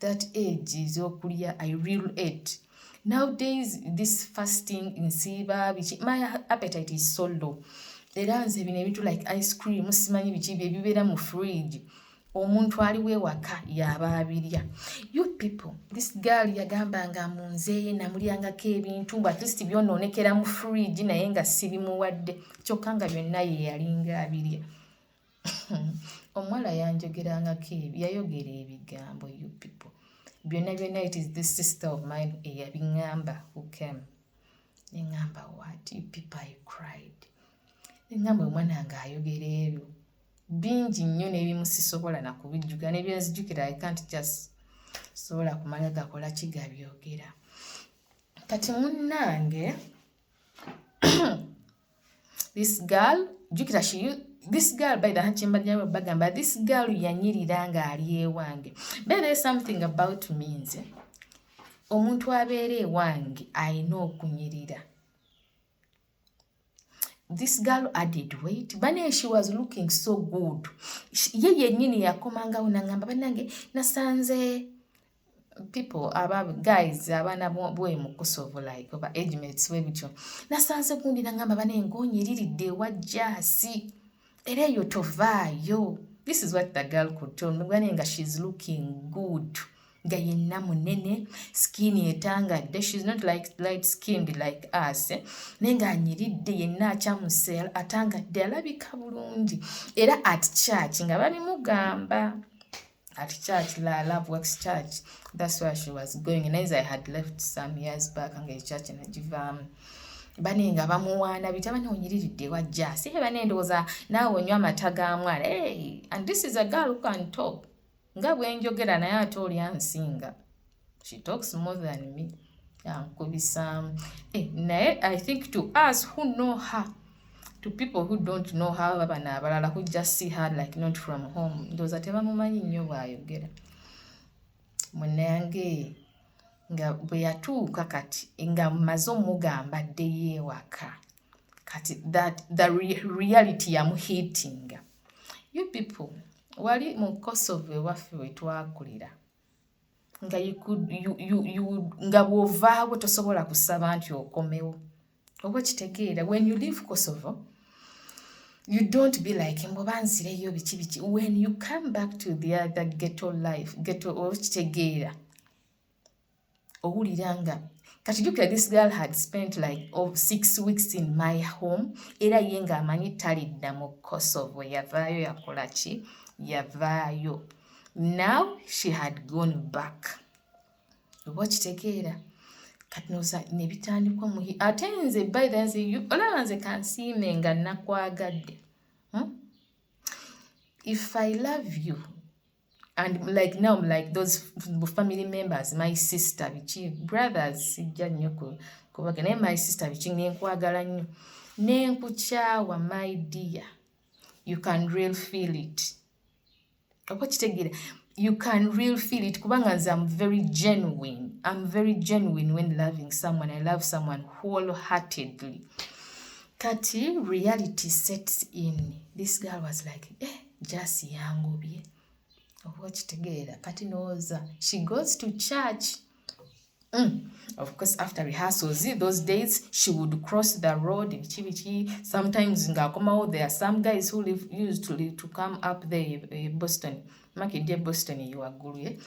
that age is okulya. I really ate. Nowadays, this fasting nsiiba biki, my appetite is so low. Era nze bino ebintu like ice cream, simanyi biki bye bibeera mu fridge. Omuntu aliwe waka yaba abirya. You people, this girl yagambanga munze namulyangako ebintu at least byonoonekera mu fridge naye nga sirimuwadde kyokka nga byonna ye yalinga abirya. Omuwala yanjogerangako yayogera ebigambo. You people, byonna it is this sister of mine eyabiŋŋamba who came. Neŋŋamba what? You people, I cried. Neŋŋamba omwana wange ayogera ebyo bingi nnyo n'ebimu sisobola na kubijjuka n'ebyenzijjukira I can't just sobola kumala gakola kigabyogera. Kati munnange this girl by the hachimbajja bagamba this girl yanyirira nga ali ewange. But there's something about me nze omuntu abeera ewange ayina okunyirira. This girl added weight. Bane, she was looking so good. Ye yennyini yakomangawo nangamba banange nasanze people guys abaana bwe mu Kosovo like over age mates we bityo. Nasanze gundi nangamba bane ngonyiriridde wajjasi. Era eyo tovaayo. This is what the girl could tell me. Bane nga she's looking good. Nga yenna munene, skin etangadde. She's not like light skinned like us. Nenga anyiridde yenna akyamusera atangadde alabika bulungi. Era at church nga babimugamba. At church, La Love Works Church. That's where she was going. And as I had left some years back nga church nagivamu. Bane nga bamuwaana biti abane onyiriridde wajja. Si bane ndowooza naawe onywa amata ga mwana. Hey, and this is a girl who can talk. Nga bwenjogera naye ate oli ansinga. She talks more than me. Nkubisa. Naye I think to us who know her, to people who don't know her abana abalala who just see her like not from home, ndowooza tebamumanyi nnyo bw'ayogera. Munnange nga bwe yatuuka kati nga mmaze omugamba addeyo ewaka. kati that the reality yamuhitinga. You people wali mu Kosovo ewaffe we twakulira nga nga bw'ovaawo tosobola kusaba nti okomewo. Oba kitegeera, when you leave Kosovo you don't be like mboba nzireyo biki. When you come back to the other ghetto life, oba kitegeera owulira nga kati jukira this girl had spent like 6 weeks in my home, era ye nga amanyi talidda mu Kosovo, yavaayo yakola ki, yavaayo. Now she had gone back. Oba kitegeera kati noza nebitandikwa muhi ate nze by the nze olaba nze kansiime nga nakwagadde. If I love you and like now like those family members, my sister bichi brothers sijja nnyo kubaga naye my sister bichi nenkwagala nnyo nenkukyawa my dear, you can really feel it. Oba kitegeera you can really feel it kubanga nze I'm very genuine when loving someone. I love someone wholeheartedly. Kati reality sets in. This girl was like just yangobye. Oba kitegeera kati nooza she goes to church. Of course after rehearsals those days she would cross the road bichi sometimes ngaakomawo there are some guys who used to come up there Boston makidde Boston yiwaggulu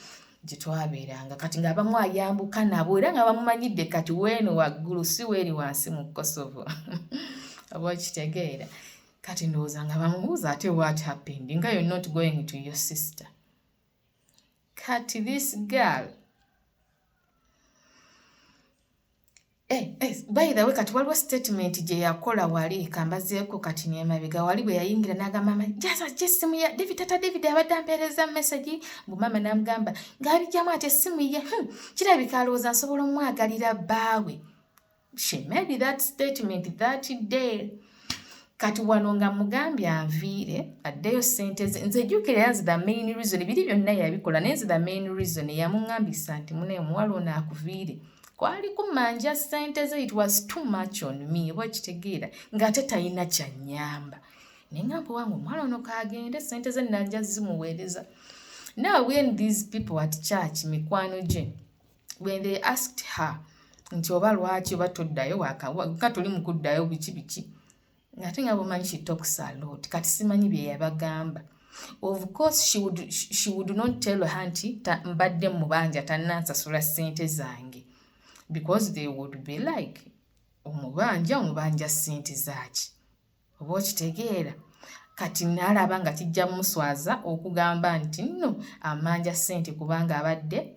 gye twabeeranga kati ngaabamu ayambuka nabo era nga bamumanyidde kati weeno waggulu si weeri wansi mu Kosovo. Oba kitegeera kati ndowooza nga bamubuuza ate what happened nga you're not going to your sister. Kati this girl by the way kati waliwo statement gye yakola wali kambazeeko kati n'emabega wali bwe yayingira n'agamba mama jesimu ya tata David abadde ampeereza message mbu mama n'amugamba ng'abijjamu ate essimu ye kirabika alowooza nsobola omwagalira bbaawe. She made that statement that day. Kati wano nga mugambye anviire addeyo ssente ze nze jjukira yanze the main reason biri byonna yabikola nenze the main reason yamuŋŋambisa nti mune omuwala ono akuviire kwali kumanja ssente ze, it was too much on me. Oba kitegeera ng'ate talina kyannyamba neŋŋamba wange omwala ono kaagende ssente ze nnajja zimuweereza. Now when these people at church mikwano gye when they asked her nti oba lwaki oba toddayo waka tuli mu kuddayo biki ng'ate nga bumanyi she talks a lot kati simanyi bye yabagamba. Of course she would not tell her nti mbadde mubanja tannansasula ssente zange because they would be like omubanja ssente zaaki. Oba okitegeera kati naalaba nga kijja muswaza okugamba nti nno amanja ssente kubanga abadde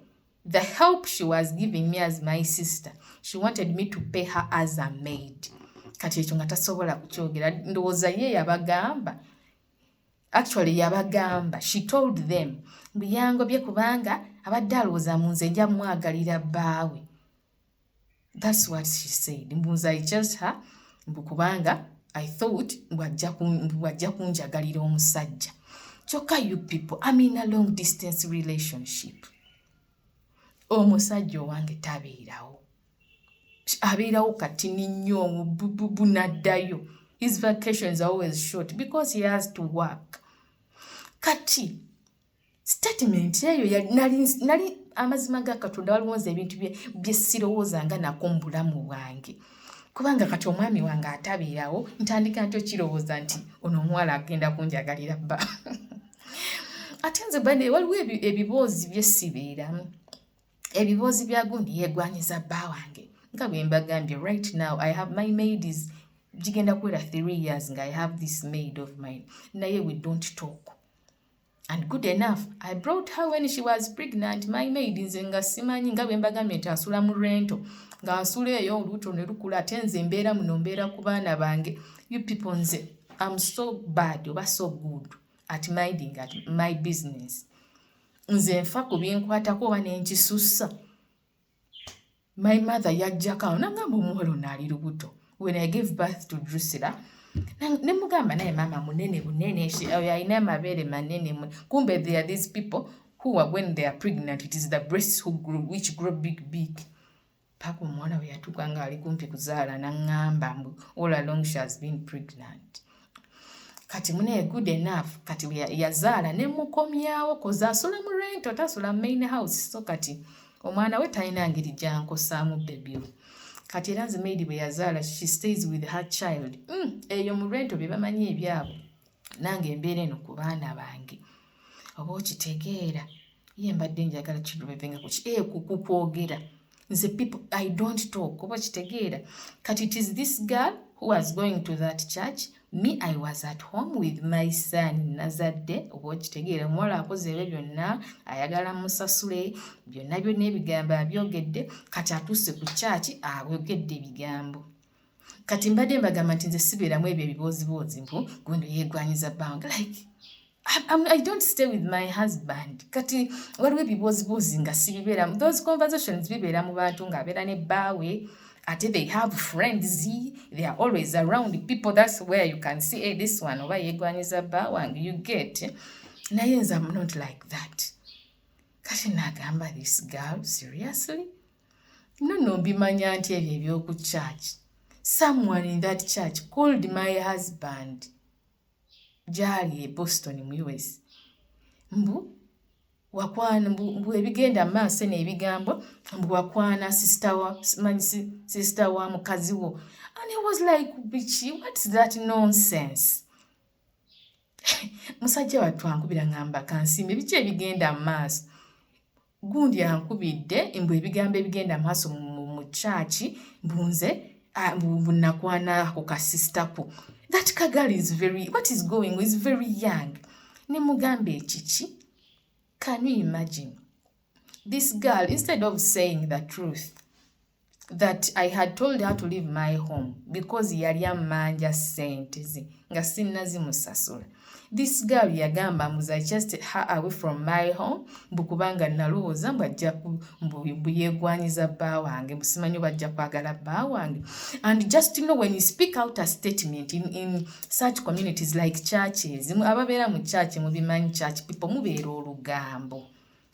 the help she was giving me as my sister she wanted me to pay her as a maid. Kati ekyo nga tasobola kukyogera ndowooza ye yabagamba actually yabagamba she told them mbuyangobye kubanga abadde alowooza mu nze nja mwagalira bbaawe. That's what she said. Mbuza I just her kubanga I thought wajja kunjagalira omusajja. Kyokka you people I'm in a long distance relationship. Omusajja owange tabeerawo. Abeerawo kati nnyo bunaddayo. His vacations are always short because he has to work. Kati statement eyo nali amazima ga Katonda waliwo nze ebintu bye sirowoozanga nako mu bulamu bwange. Kubanga kati omwami wange atabeerawo ntandika nti okirowooza nti ono omuwala agenda kunjagalira bba. Ate nze bane waliwo ebiboozi bye sibeeramu. Ebiboozi bya gundi yeegwanyiza bba wange. Nga bwe mbagambye right now I have my maid is gigenda kuwera 3 years nga I have this maid of mine. Naye we don't talk. And good enough, I brought her when she was pregnant. My maid nze nga simanyi nga bwe mbagambye nti asula mu rento. Nga asula eyo olubuto ne lukula ate nze mbeera muno mbeera ku baana bange. You people nze I'm so bad oba so good at minding at my business. Nze nfa ku binkwatako oba nenkisussa. My mother yajjaka nangamba omuwala ono ali lubuto. When I gave birth to Drusilla, ne mugamba naye mama munene bunene alina amabeere manene. Kumbe there are these people who are when they are pregnant it is the breasts which grow big. paka omwana we yatuuka ng'ali kumpi kuzaala n'aŋŋamba mbu all along she has been pregnant. Kati mune good enough kati yazaala ne mukomyawo koza asula mu rento tasula mu main house so kati omwana we talina ngeri gyankosaamu bebi we. Kati era nze maid bwe yazaala she stays with her child. Eyo mu rento bye bamanyi ebyabo nange embeera eno ku baana bange oba okitegeera ye mbadde njagala kirubevenga kukwogera nze people I don't talk oba okitegeera. Kati it is this girl who was going to that church. Me, I was at home with my son nazadde oba okitegeera omuwala akoze ebyo byonna ayagala musasule byonna ebigambo abyogedde kati atuuse ku kyaki ayogedde ebigambo. Kati mbadde mbagamba nti nze sibeeramu ebyo ebiboozi mpu gundi yeegwanyiza bbanga like I don't stay with my husband. Kati waliwo ebiboozi nga sibibeeramu. Those conversations bibeera mu bantu ng'abeera ne bbaawe ate they have friends, they are always around people. That's where you can see, hey, this one oba yeegwanyiza bba wange you get. Naye nze I'm not like that. Kati nagamba this girl, seriously? No mbimanya nti ebyo ebyoku church. Someone in that church called my husband. Gyali e Boston mu US. Mbu wakwana mbu ebigenda maaso n'ebigambo mbu wakwana sister wa mukazi wo. And it was like, bitch, what's that nonsense? Musajja wattu ankubira ngamba kansimbe biki ebigenda maaso. Gundi ankubidde mbu ebigambo ebigenda maaso mu church mbunze mbu nakwana ako ka sister ko. That girl is what is going is very young. Ne mugambe ekichi. Can you imagine? This girl, instead of saying the truth, that I had told her to leave my home because yali amanja sente ze nga sinna zimusasula. This girl yagamba mbu I just her away from my home mbukubanga nalowooza mbu ajja mbu yeegwanyiza bba wange busimanyi bajja kwagala bba wange. And just when you speak out a statement in such communities like churches, ababeera mu church mubimanyi church people mubeera olugambo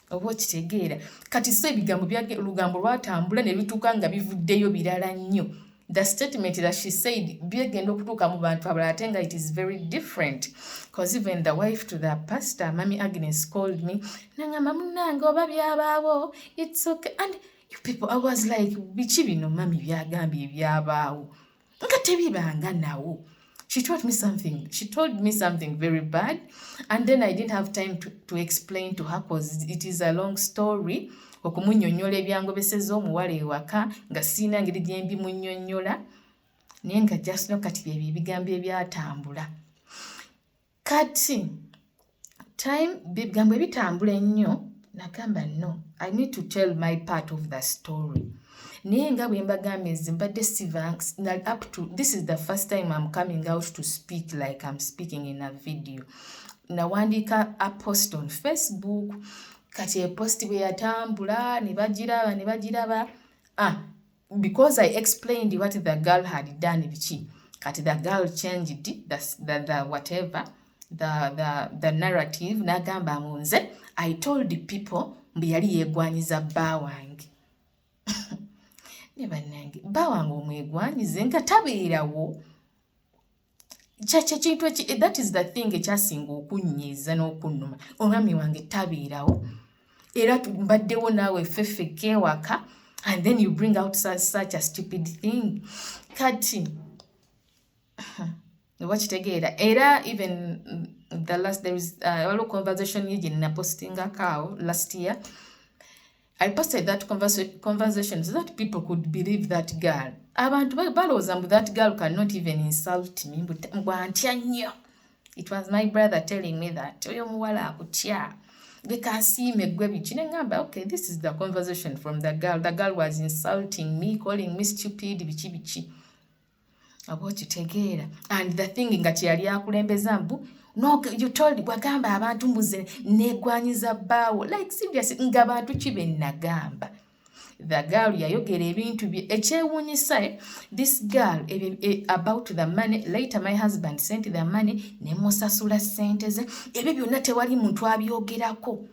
oba okitegeera. Kati so ebigambo olugambo lwatambula ne bituuka nga bivuddeyo birala nnyo. The statement that she said byegenda okutuuka mu bantu abalala ate nga it is very different. Because even the wife to the pastor, Mami Agnes, called me. Nangamba munange oba byabaawo, it's okay. And you people, I was like, biki bino mami byagambye byabaawo. Nga tebibanga nawo. She told me something very bad. And then I didn't have time to explain to her because it is a long story. Okumunyonnyola ebyangobeseza omuwala ewaka nga sina ngeri gye mbimunnyonnyola naye nga just no kati bye bigambo ebyatambula. Kati time bigambo ebitambula ennyo nagamba no, I need to tell my part of the story. Naye nga bwe mbagamba nze mbadde sivanks up to this is the first time I'm coming out to speak like I'm speaking in a video. Nawandiika a post on Facebook. Kati e post bwe yatambula ne bagiraba because I explained what the girl had done biki. Kati the girl changed the whatever the narrative nagamba munze I told the people mbu yali yeegwanyiza bba wange. Ne bannange bba wange omwegwanyize nga tabeerawo. Kintu that is the thing ekyasinga okunnyiiza n'okunnuma. Omwami wange tabeerawo. Era mbaddewo naawe ffeffekka ewaka and then you bring out such a stupid thing. Kati wakitegeera era even the last there is a conversation ye gye napostingako last year. I posted that conversation so that people could believe that girl. Abantu balowooza mbu that girl cannot even insult me. Mbwantya nnyo. It was my brother telling me that oyo muwala akutya. They can see me gwe biki nengamba okay, this is the conversation from the girl. The girl was insulting me, calling me stupid biki. Abo kitegeera. And the thing nga kyali akulembeza mbu no, you told wagamba abantu mbuze negwanyiza bbawo like seriously nga bantu kibe nagamba. The girl yayogera ebintu bye ekyewuunyisa this girl about the money. Later my husband sent the money ne musasula sente ze ebyo byonna tewali muntu abyogerako.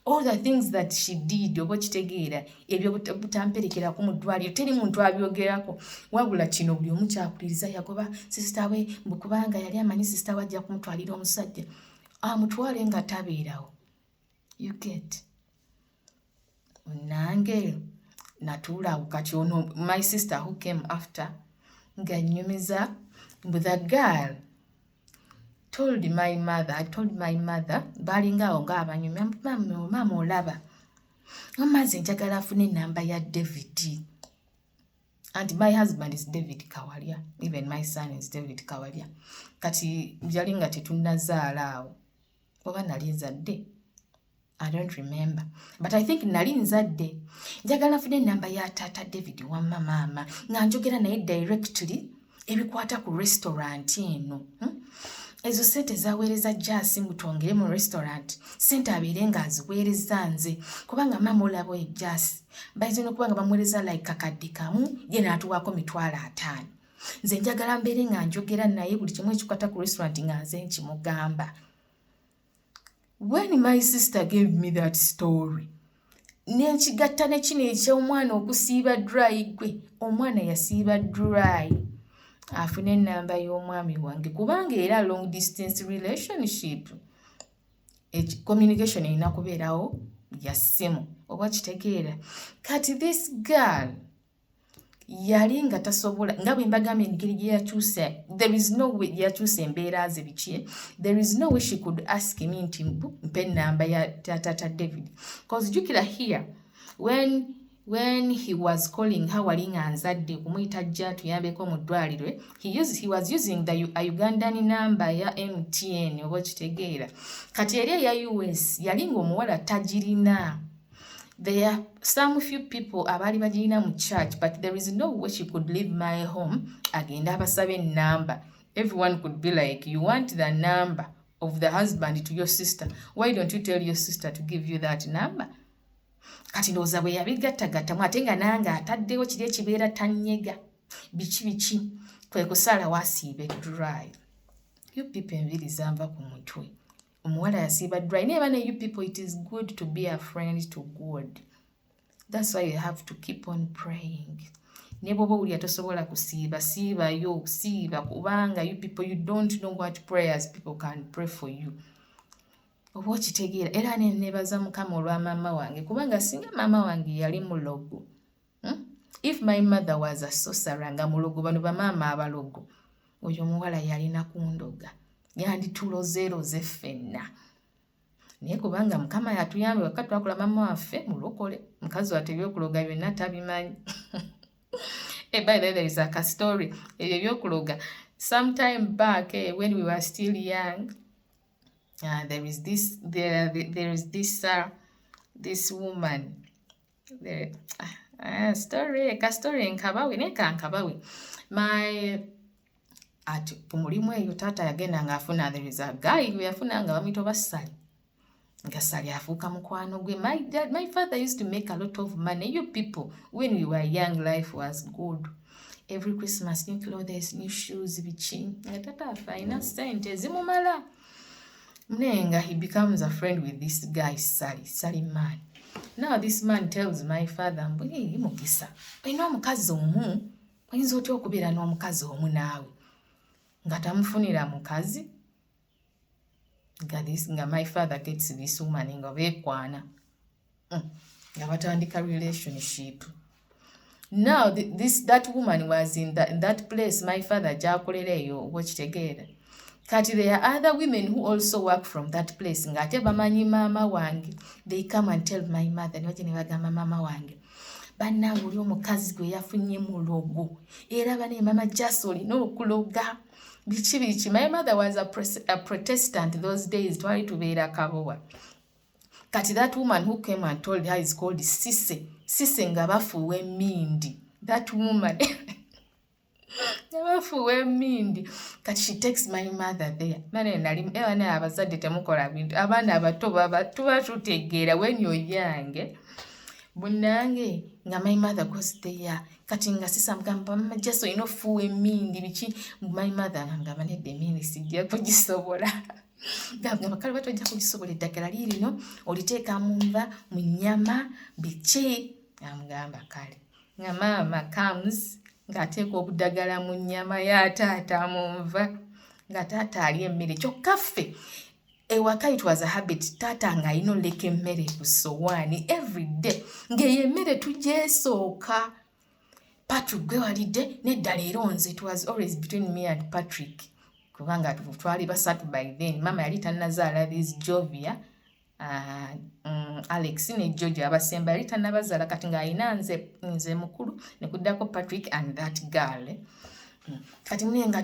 all the things that she did oba kitegeera ebyo butamperekera ku mudwaliro teri muntu abyogerako wabula kino buli omu kyakuliriza yagoba sister we mbukubanga yali amanyi sister we ajja kumutwalira omusajja amutwale nga tabeerawo. You get nange natuulawo kati ono my sister who came after nga nyumiza but that girl told my mother balingawo ng'abanyumya mama olaba amaze njagala afune enamba ya David and my husband is David Kawalya, even my son is David Kawalya. Kati yali nga tetunnazaala awo oba nali nzadde I don't remember but I think nali nzadde njagala afune enamba ya taata David wa mama nga njogera naye directly ebikwata ku restaurant eno ezo sente zaweereza jasi mutongere mu restaurant sente abeere nga aziweereza nze kubanga mama olabo ejasi bayinza n'okubanga bamuweereza like kakadde kamu ye n'atuwaako 5,000 nze njagala mbeere nga njogera naye buli kimu ekikwata ku restaurant nga nze nkimugamba. When my sister gave me that story nenkigatta ne kino eky'omwana okusiiba dry gwe omwana yasiiba dry afune enamba y'omwami wange kubanga era long distance relationship communication erina kubeerawo ya ssimu oba kitegeera. Kati this girl yali nga tasobola nga bwe mbagambye engeri gye yakyusa there is no way yakyusa embeera ze biki there is no way she could ask me nti mpe enamba ya tata David because jukira here when he was calling her wali nga nzadde kumuyita jja tuyambeko mu ddwaliro he was using the Ugandan number ya MTN oba kitegeera kati eri ya US yali nga omuwala tagirina. There are some few people abali bagirina mu church but there is no way she could leave my home agenda abasabe number. Everyone could be like you want the number of the husband to your sister, why don't you tell your sister to give you that number? Kati ndowooza bwe yabigattagattamu ate nga nange ataddewo kiri ekibeera tanyega biki kwe kusala wasiibe dry. You people enviri zanva ku mutwe omuwala yasiiba dry naye ne you people it is good to be a friend to God. That's why you have to keep on praying. Ne bwoba owulira tosobola kusiiba siibayo siiba kubanga you people you don't know what prayers people can pray for you. Oba okitegeera era nebaza Mukama olwa mama wange kubanga singa mama wange yali mulogo if my mother was a sorcerer nga mulogo bano bamaama abalogo oyo omuwala yalina kundoga yanditulozeeroze ffenna naye kubanga Mukama yatuyambe wakati twakola mama waffe mulokole mukazi wate ebyokuloga byonna tabimanyi. By the way, there is a story ebyokuloga sometime back when we were still young. There is this woman story nkabawe nekankabawe my at pumulimu eyo tata yagenda nga afuna there is a guy who yafuna nga bamito basali nga sali afuuka mukwano gwe. My father used to make a lot of money. You people when we were young life was good. Every Christmas new clothes, new shoes, bichi nga tata afina sente zimumala. Mnenga he becomes a friend with this guy Sally man. Now this man tells my father mbwe mukisa oyina omukazi omu oyinza otya okubeera n'omukazi omu naawe nga tamufunira mukazi nga my father gets this woman nga beekwana nga batandika relationship. Now that woman was in that place my father gyakolera eyo oba kitegeera. Kati there are other women who also work from that place nga ate bamanyi mama wange they come and tell my mother nibaje ne bagamba mama wange banange oli omukazi gwe yafunye mulogo era bane mama jasoli no okuloga biki. My mother was a Protestant those days twali tubeera kabowa. Kati that woman who came and told her is called Sise nga bafuwe mindi. That woman nebafuwe mindi. Kati she takes my mother there. Nane nali ewana abazadde temukola bintu abaana abato tuba tutegeera when you're young. Bunange nga my mother goes there. Kati nga sisa mugamba mama just inofuwe mindi biki. My mother nga banedde mindi sijja kugisobola. nga bakale batojja kulisobola eddagala lirino oliteeka mu nva mu nnyama biki amugamba kale nga maama comes ng'ateeka obuddagala mu nnyama ya taata mu nva nga taata ali emmere kyokka ffe ewaka it was a habit taata ng'alina oleka emmere ku sowaani everyday ng'eyo emmere tugyesooka Patrick gwe walidde nedda leero nze it was always between me and Patrick kubanga twali basatu by then mama yali tannazaala this Jovia Alex ne George abasemba yali tannabazaala kati ng'alina nze mukulu ne kuddako Patrick and that girl kati mune nga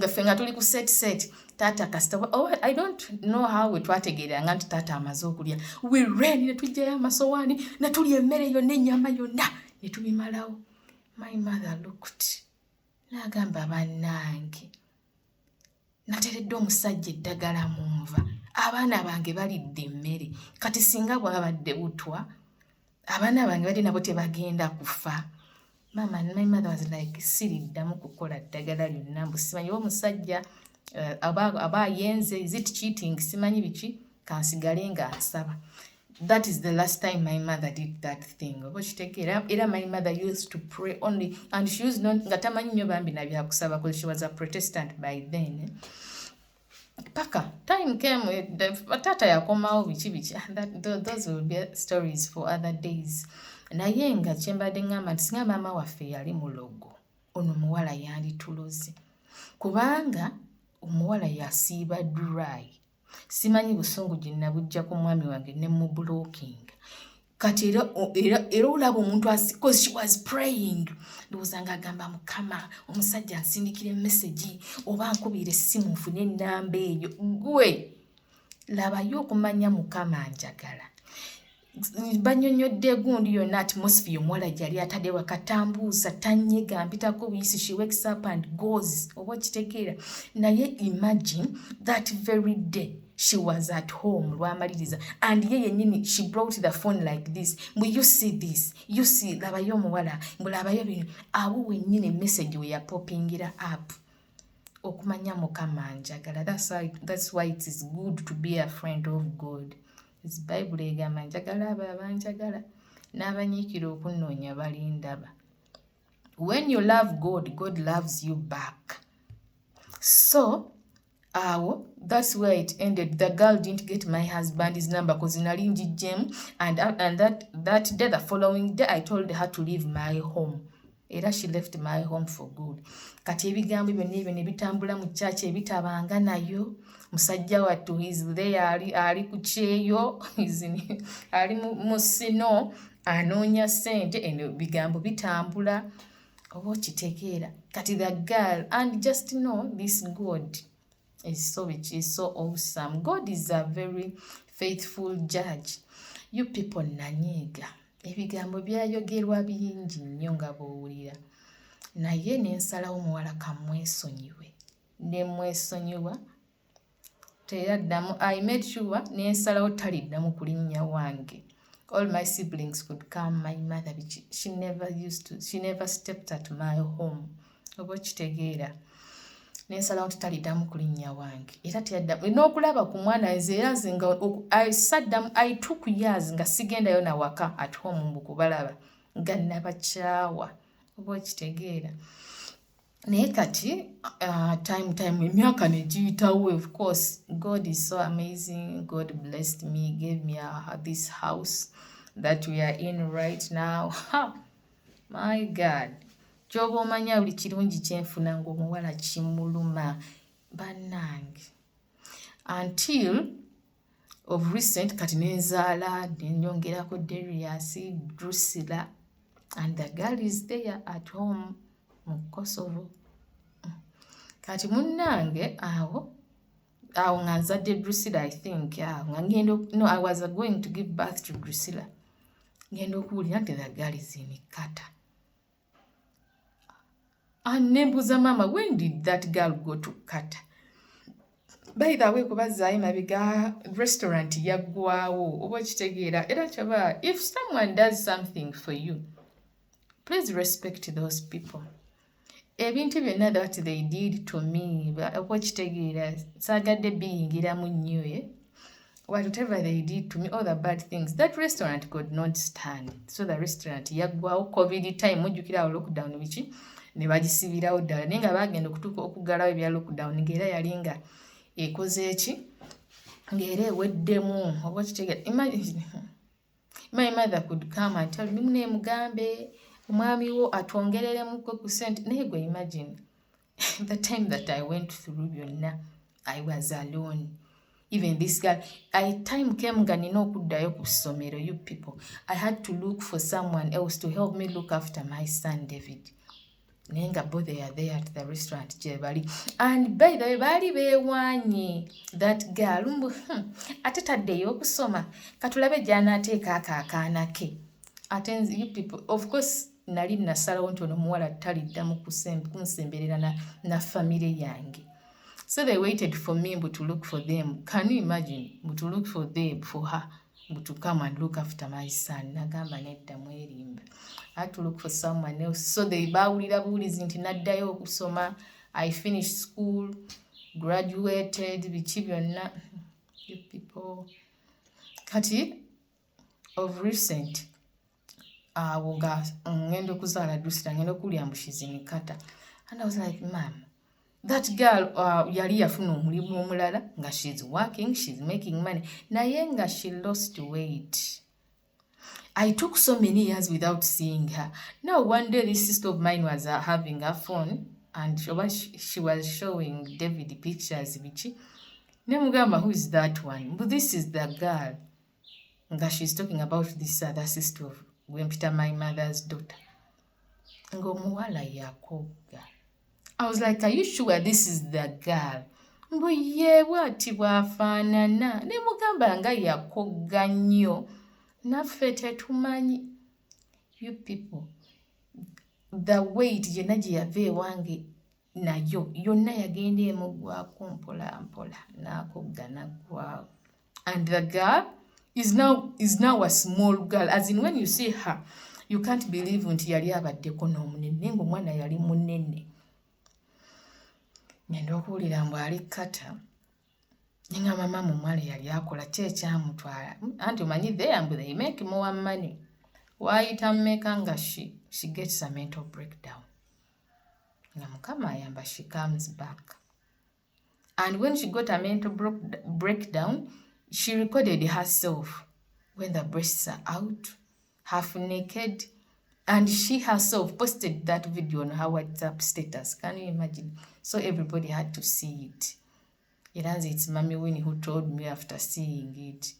ffe nga tuli ku set taata kasita I don't know how we twategeeranga nti taata amaze okulya we ran ne tujjayo amasowaani ne tulya emmere yonna ennyama yonna ne tubimalawo. My mother looked n'agamba bannange nateredde omusajja eddagala mu nva abaana bange balidde emmere kati singa bwabadde butwa abaana bange bali nabo tebagenda kufa. My mother was like siriddamu kukola ddagala lyonna mbu simanyi omusajja aba yenze is it cheating simanyi biki kansigale nga nsaba. That is the last time my mother did that thing. Oba kitegeera era my mother used to pray only and she used not nga tamanyi nnyo bambi nabyakusaba because she was a Protestant by then. Paka time came tata yakomawo biki those will be stories for other days. Naye nga kyembadde ngamba nti singa maama waffe yali mulogo ono muwala yandituloze kubanga omuwala yasiiba dry. Simanyi busungu gye nabujja ku mwami wange ne mu blocking kati era olaba omuntu because she was praying ndowooza ng'agamba mukama omusajja nsindikira emesegi oba nkubira essimu nfune ennamba eyo gwe labayo okumanya mukama njagala. Banyonyodde gundi yonna atmosphere omuwala gyali atadde wakatambuuza tanyega mpitako buyisi she wakes up and goes oba kitegeera naye imagine that very day she was at home lwamaliriza and ye yennyini she brought the phone like this mbu you see this you see labayo omuwala mbu labayo bino awo wennyini message we yapopingira up okumanya mukama njagala. That's why it is good to be a friend of God. Bible egamba njagala abo abanjagala n'abanyiikira okunnoonya balindaba. When you love God, God loves you back. So that's where it ended. The girl didn't get my husband's number because nali njijjemu and that day, the following day, I told her to leave my home. Era she left my home for good. Kati ebigambo byonna ebyo ne bitambula mu church ebitabanga nayo. Musajja wattu is there ali ku kyeyo ali mu sino anoonya ssente eno bigambo bitambula oba okitegeera kati the girl and just know this God is so awesome. God is a very faithful judge. You people nanyiga ebigambo byayogerwa bingi nnyo nga bw'owulira naye nensalawo muwala kamwesonyiwe ne mwesonyiwa teyaddamu. I made sure nensalawo taliddamu kulinnya wange. All my siblings could come. My mother she never stepped at my home oba kitegeera nensalawo taliddamu kulinnya wange era teyaddamu n'okulaba ku mwana nze era nze nga saddamu I took years nga sigendayo na waka at home mbu kubalaba nga nabakyawa oba kitegeera naye kati time emyaka ne giyitawo. Of course God is so amazing. God blessed me, gave me this house that we are in right now. My God, kyoba omanya buli kirungi kyenfuna ng'omuwala kimuluma bannange until of recent kati nenzaala nenyongerako Darius, Drusilla and the girl is there at home mu Kosovo. Kati munnange awo nga nzadde Drusilla I think nga ngendo I was going to give birth to Drusilla ngendo okuwulira nti the girl is in Qatar. Nembuuza mama, when did that girl go to Qatar? By the way, kubazaayo mabiga restaurant yaggwawo oba kitegeera era kyaba if someone does something for you please respect those people. ebintu byonna that they did to me okukitegeera saagadde biyingiramu nnyo whatever they did to me, all the bad things, that restaurant could not stand. So the restaurant yaggwawo covid time mujjukira awo lockdown biki ne bagisibirawo ddala naye nga bagenda okutuuka okuggalawo ebya lockdown ng'era yali nga ekoze eki ng'era eweddemu oba kitegeera. Imagine my mother could come and tell me mugambe omwami wo atwongereremuko ku sente naye gwe imagine the time that I went through byonna I was alone. Even this girl, time came nga nina okuddayo ku ssomero, you people. I had to look for someone else to help me look after my son David. Naye nga bo they are there at the restaurant gye bali. And by the way, baali beewaanye that girl. Ate taddeyo okusoma. Katulabe gy'anaateeka akaana ke. You people, of course, nali nasalawo nti ono muwala taliddamu kunsemberera na family yange. So they waited for me to look for them. Can you imagine? To look for them, for her, to come and look after my son. Nagamba nedda mwerimba. I had to look for someone else. So they bawulira buwulizi nti naddayo okusoma. I finished school, graduated, biki byonna. You people. Kati, of recent, ngenda okuzaala Drusilla, ngenda okulyambushiza emikata. And I was like, Mom, that girl yali yafuna omulimu omulala nga she's working, she's making money. Naye nga she lost weight. I took so many years without seeing her. Now one day this sister of mine was having her phone and she was showing David pictures bichi. Nemugamba, who is that one? But this is the girl. Nga she's talking about this other sister of Gwempita, my mother's daughter. Ngomuwala yakoga. I was like, are you sure this is the girl? Mbu ye bwati bwafaanana. Ne mugamba nga yakoga nnyo. Naffe tetumanyi. You people, the weight yenna gye yava ewange nayo yonna yagenda emugwako mpola mpola n'akoga naggwawo. And the girl is now a small girl. As in when you see her, you can't believe nti yali abaddeko n'omunene ng'omwana yali munene. Ngenda okuwulira mbu ali kata nga mama mumwala yali akola ki ekyamutwala anti omanyi they make more money. Waayita mmeka nga she gets a mental breakdown nga mukama ayamba, she comes back. And when she got a mental breakdown, she recorded herself when the breasts are out, half naked, and she herself posted that video on her WhatsApp status. Can you imagine? So everybody had to see it. It's Mami Winnie who told me after seeing it.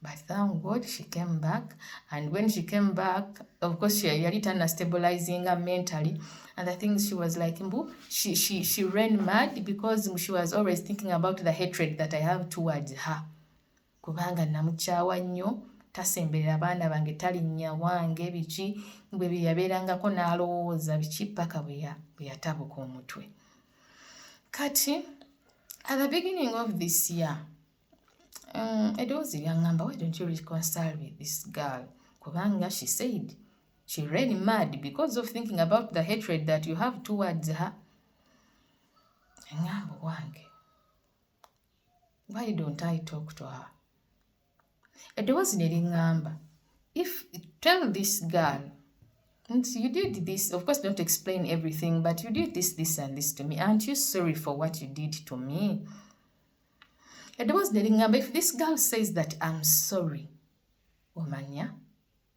But thank God she came back. And when she came back, of course, she had done stabilizing her mentally. And I think she was like, she ran mad because she was always thinking about the hatred that I have towards her. Kubanga namukyawa nnyo, tasemberera abaana bange, talinnya wange biki bwe byabeerangako n'alowooza biki paka bwe yatabuka omutwe. Kati, at the beginning of this year, Edozi yangamba, why don't you reconcile with this girl? Kubanga she said she ran mad because of thinking about the hatred that you have towards her. Ngamba wange, why don't I talk to her? Edozi nelingamba, tell this girl, you did this, of course don't explain everything, but you did this and this to me. Aren't you sorry for what you did to me? Edozi nelingamba, if this girl says that I'm sorry, omanya,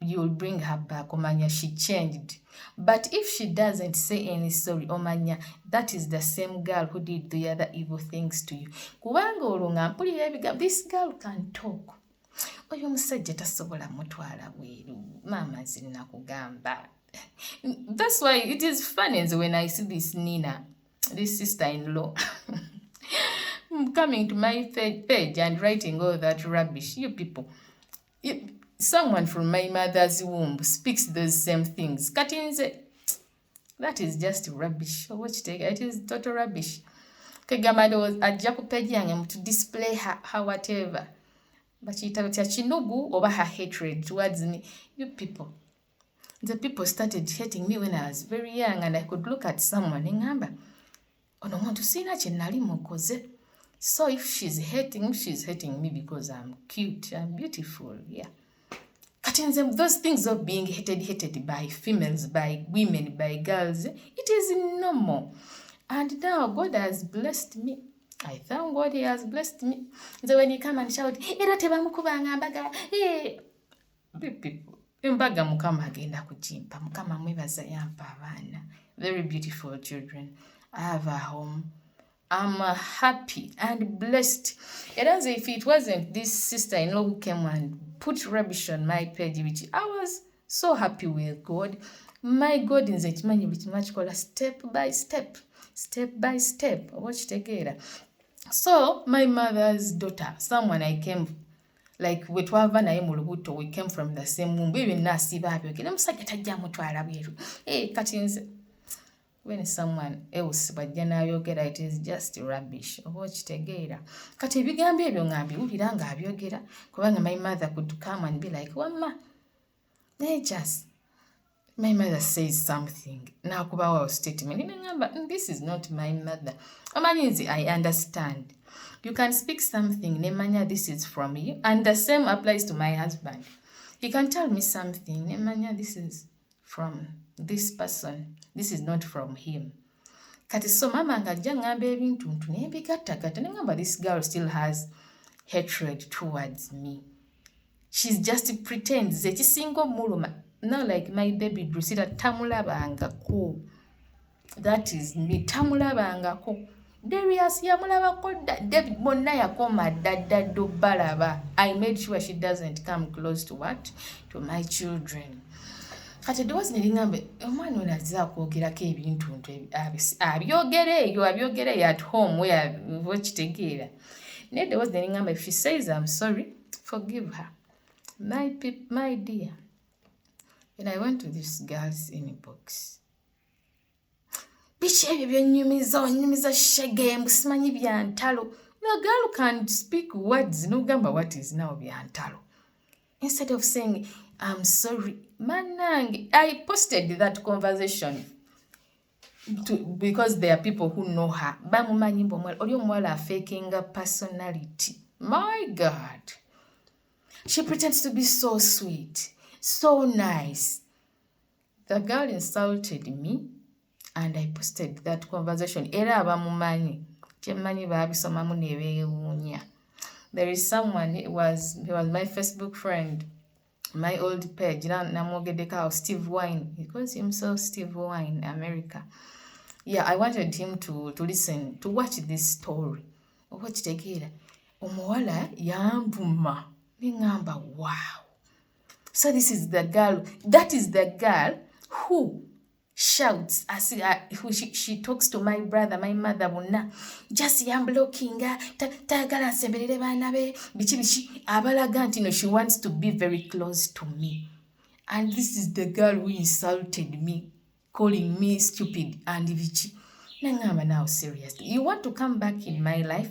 you'll bring her back, omanya, she changed. But if she doesn't say any sorry, omanya, that is the same girl who did the other evil things to you. Kubanga olunga mpulira ebigambo, this girl can talk. Oyo omusajja tasobola mutwala bweru, mama zinakugamba. That's why it is funny when I see this Nina, this sister-in-law, coming to my page and writing all that rubbish. You people, someone from my mother's womb speaks those same things. Katinze, that is just rubbish. It is total rubbish. Kegamado was a Jacob to display her whatever. But she tells Chinugu over her hatred towards me. You people. The people started hating me when I was very young, and I could look at someone and ngamba, ono muntu sina kye nali mukoze. So if she's hating me because I'm cute, I'm beautiful, yeah. Those things of being hated by females, by women, by girls, it is normal. And now God has blessed me. I thank God He has blessed me. So when you come and shout, era tebamukubanga mbaga, people, embaga mukama agenda kujimpa. Mukama mwebaza yampa abaana. Very beautiful children. I have a home. I'm happy and blessed. And as if it wasn't this sister-in-law who came and put rubbish on my page, which I was so happy with God. My God is a step by step. Watch together. So my mother's daughter, someone I came, like wetwava naye mu lubuto, we came from the same womb. Even nasiba abyogera musajja tajja mutwala bweru. Kati nze, when someone else bajja n'ayogera, it is just rubbish. Oba kitegeera. Kati ebigambo ebyo nga mbiwulira nga abyogera, kubanga my mother could come and be like, wamma, my mother says something. Nakubawa statement. This is not my mother. Amanyizi, I understand. You can speak something, nemanya, this is from you. And the same applies to my husband. He can tell me something, nemanya, this is from this person. This is not from him. Kati so mama ngajja ngamba ebintu ntu nembigattagatta nengamba this girl still has hatred towards me. She's just pretends ekisinga omuluma. No, like my baby Drusilla tamulabangako. That is me, tamulabangako. Darius yamulabako, David bonna yakoma daddo balaba. I made sure she doesn't come close to what? To my children. Kati dozi nelingambe, omwana ono azza okwogerako ebintu abyogere at home where wakitegeera. Naye dozi nelingambe, if she says I'm sorry, forgive her. My dear. When I went to this girl's inbox, biki ebyo byonyumiza shegembu simanyi byantalo. The girl can speak words n'ogamba what is now byantalo. Instead of saying I'm sorry, manange, I posted that conversation because there are people who know her. Bamumanyi mbo oli omuwala faking a personality. My God. She pretends to be so sweet. So nice. The girl insulted me and I posted that conversation. Era abamumanyi kyemanyi babisomamu nebeewuunya. There is someone, he was my Facebook friend, my old page, namwogeddeko, Steve Wine. He calls himself Steve Wine, America. Yeah, I wanted him to listen, to watch this story. Okitegeera, omuwala yambuma. Ningamba, wow. So this is the girl, that is the girl who shouts, who she talks to my brother, my mother, bonna. Just blocking, tagala nsemberere baana be, bichi, abalaga nti she wants to be very close to me. And this is the girl who insulted me, calling me stupid and bichi. Nangamba, now seriously, you want to come back in my life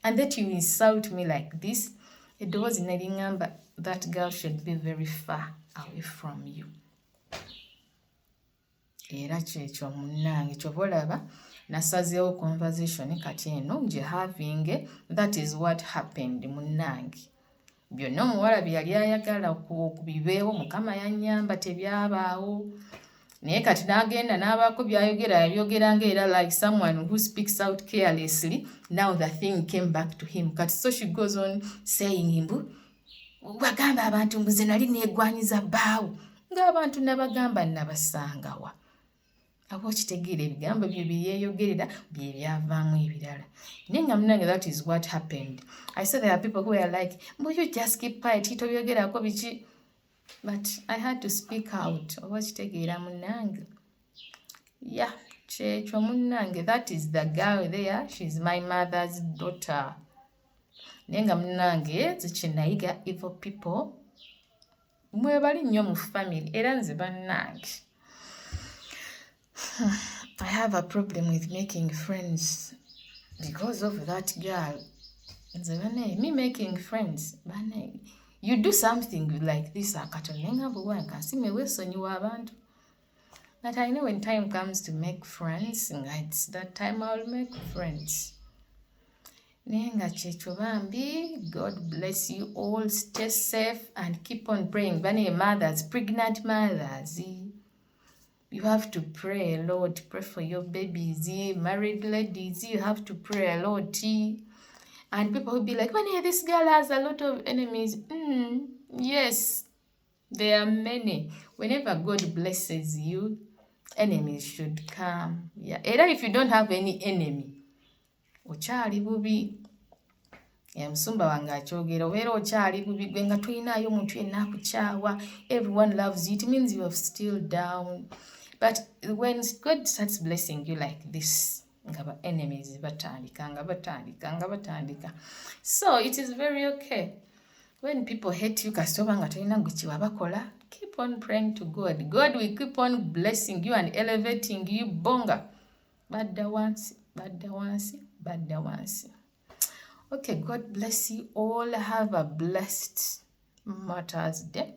and that you insult me like this? It was in Nangamba. That girl should be very far away from you. Era kyekyo munnange kyova olaba nasazeewo conversation kati eno nje having. That is what happened munnange. Byonna omuwala bye yali ayagala okubibeewo Mukama yannyamba tebyabaawo. Naye kati n'agenda n'abaako byayogera yabyogeranga era like someone who speaks out carelessly. Now the thing came back to him. Kati so she goes on saying mbu wagamba abantu mbuze nali neegwanyiza bbaawo ng'abantu nabagamba nabasangawa. Abo kitegeera ebigambo bye byeyogerera bye byavaamu ebirala. Naye nga munange, that is what happened. I saw there are people who are like, mbu you just keep quiet, tobyogerako biki. But I had to speak out. Oba kitegeera munange. Yeah, kyekyo munange. That is the girl there. She's my mother's daughter. Naye nga munange zekyenayiga evil people mwebali nnyo mu family era nze bannange. I have a problem with making friends because of that girl. Me making friends, you do something like this akatonenga bwe nkasime weesonyiwa abantu. But I know when time comes to make friends, it's that time I'll make friends. Nenga kyekyo bambi, God bless you all, stay safe and keep on praying. Bani mothers, pregnant mothers, you have to pray a lot. Pray for your babies. Married ladies, you have to pray a lot. And people will be like, Bani, this girl has a lot of enemies. Yes, there are many. Whenever God blesses you, enemies should come. Yeah. Either if you don't have any enemy, okyali bubi. Musumba wange akyogera obeera okyali bubi gwe nga tolinaayo omuntu yenna akukyawa. Everyone loves you. It means you are still down. But when God starts blessing you like this, nga enemies batandika. So it is very okay. When people hate you, kasitoba nga tolina gwe kiwabakola, keep on praying to God. God will keep on blessing you and elevating you. Bonga. Badda wansi. Okay, God bless you all. Have a blessed Mother's Day.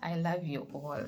I love you all.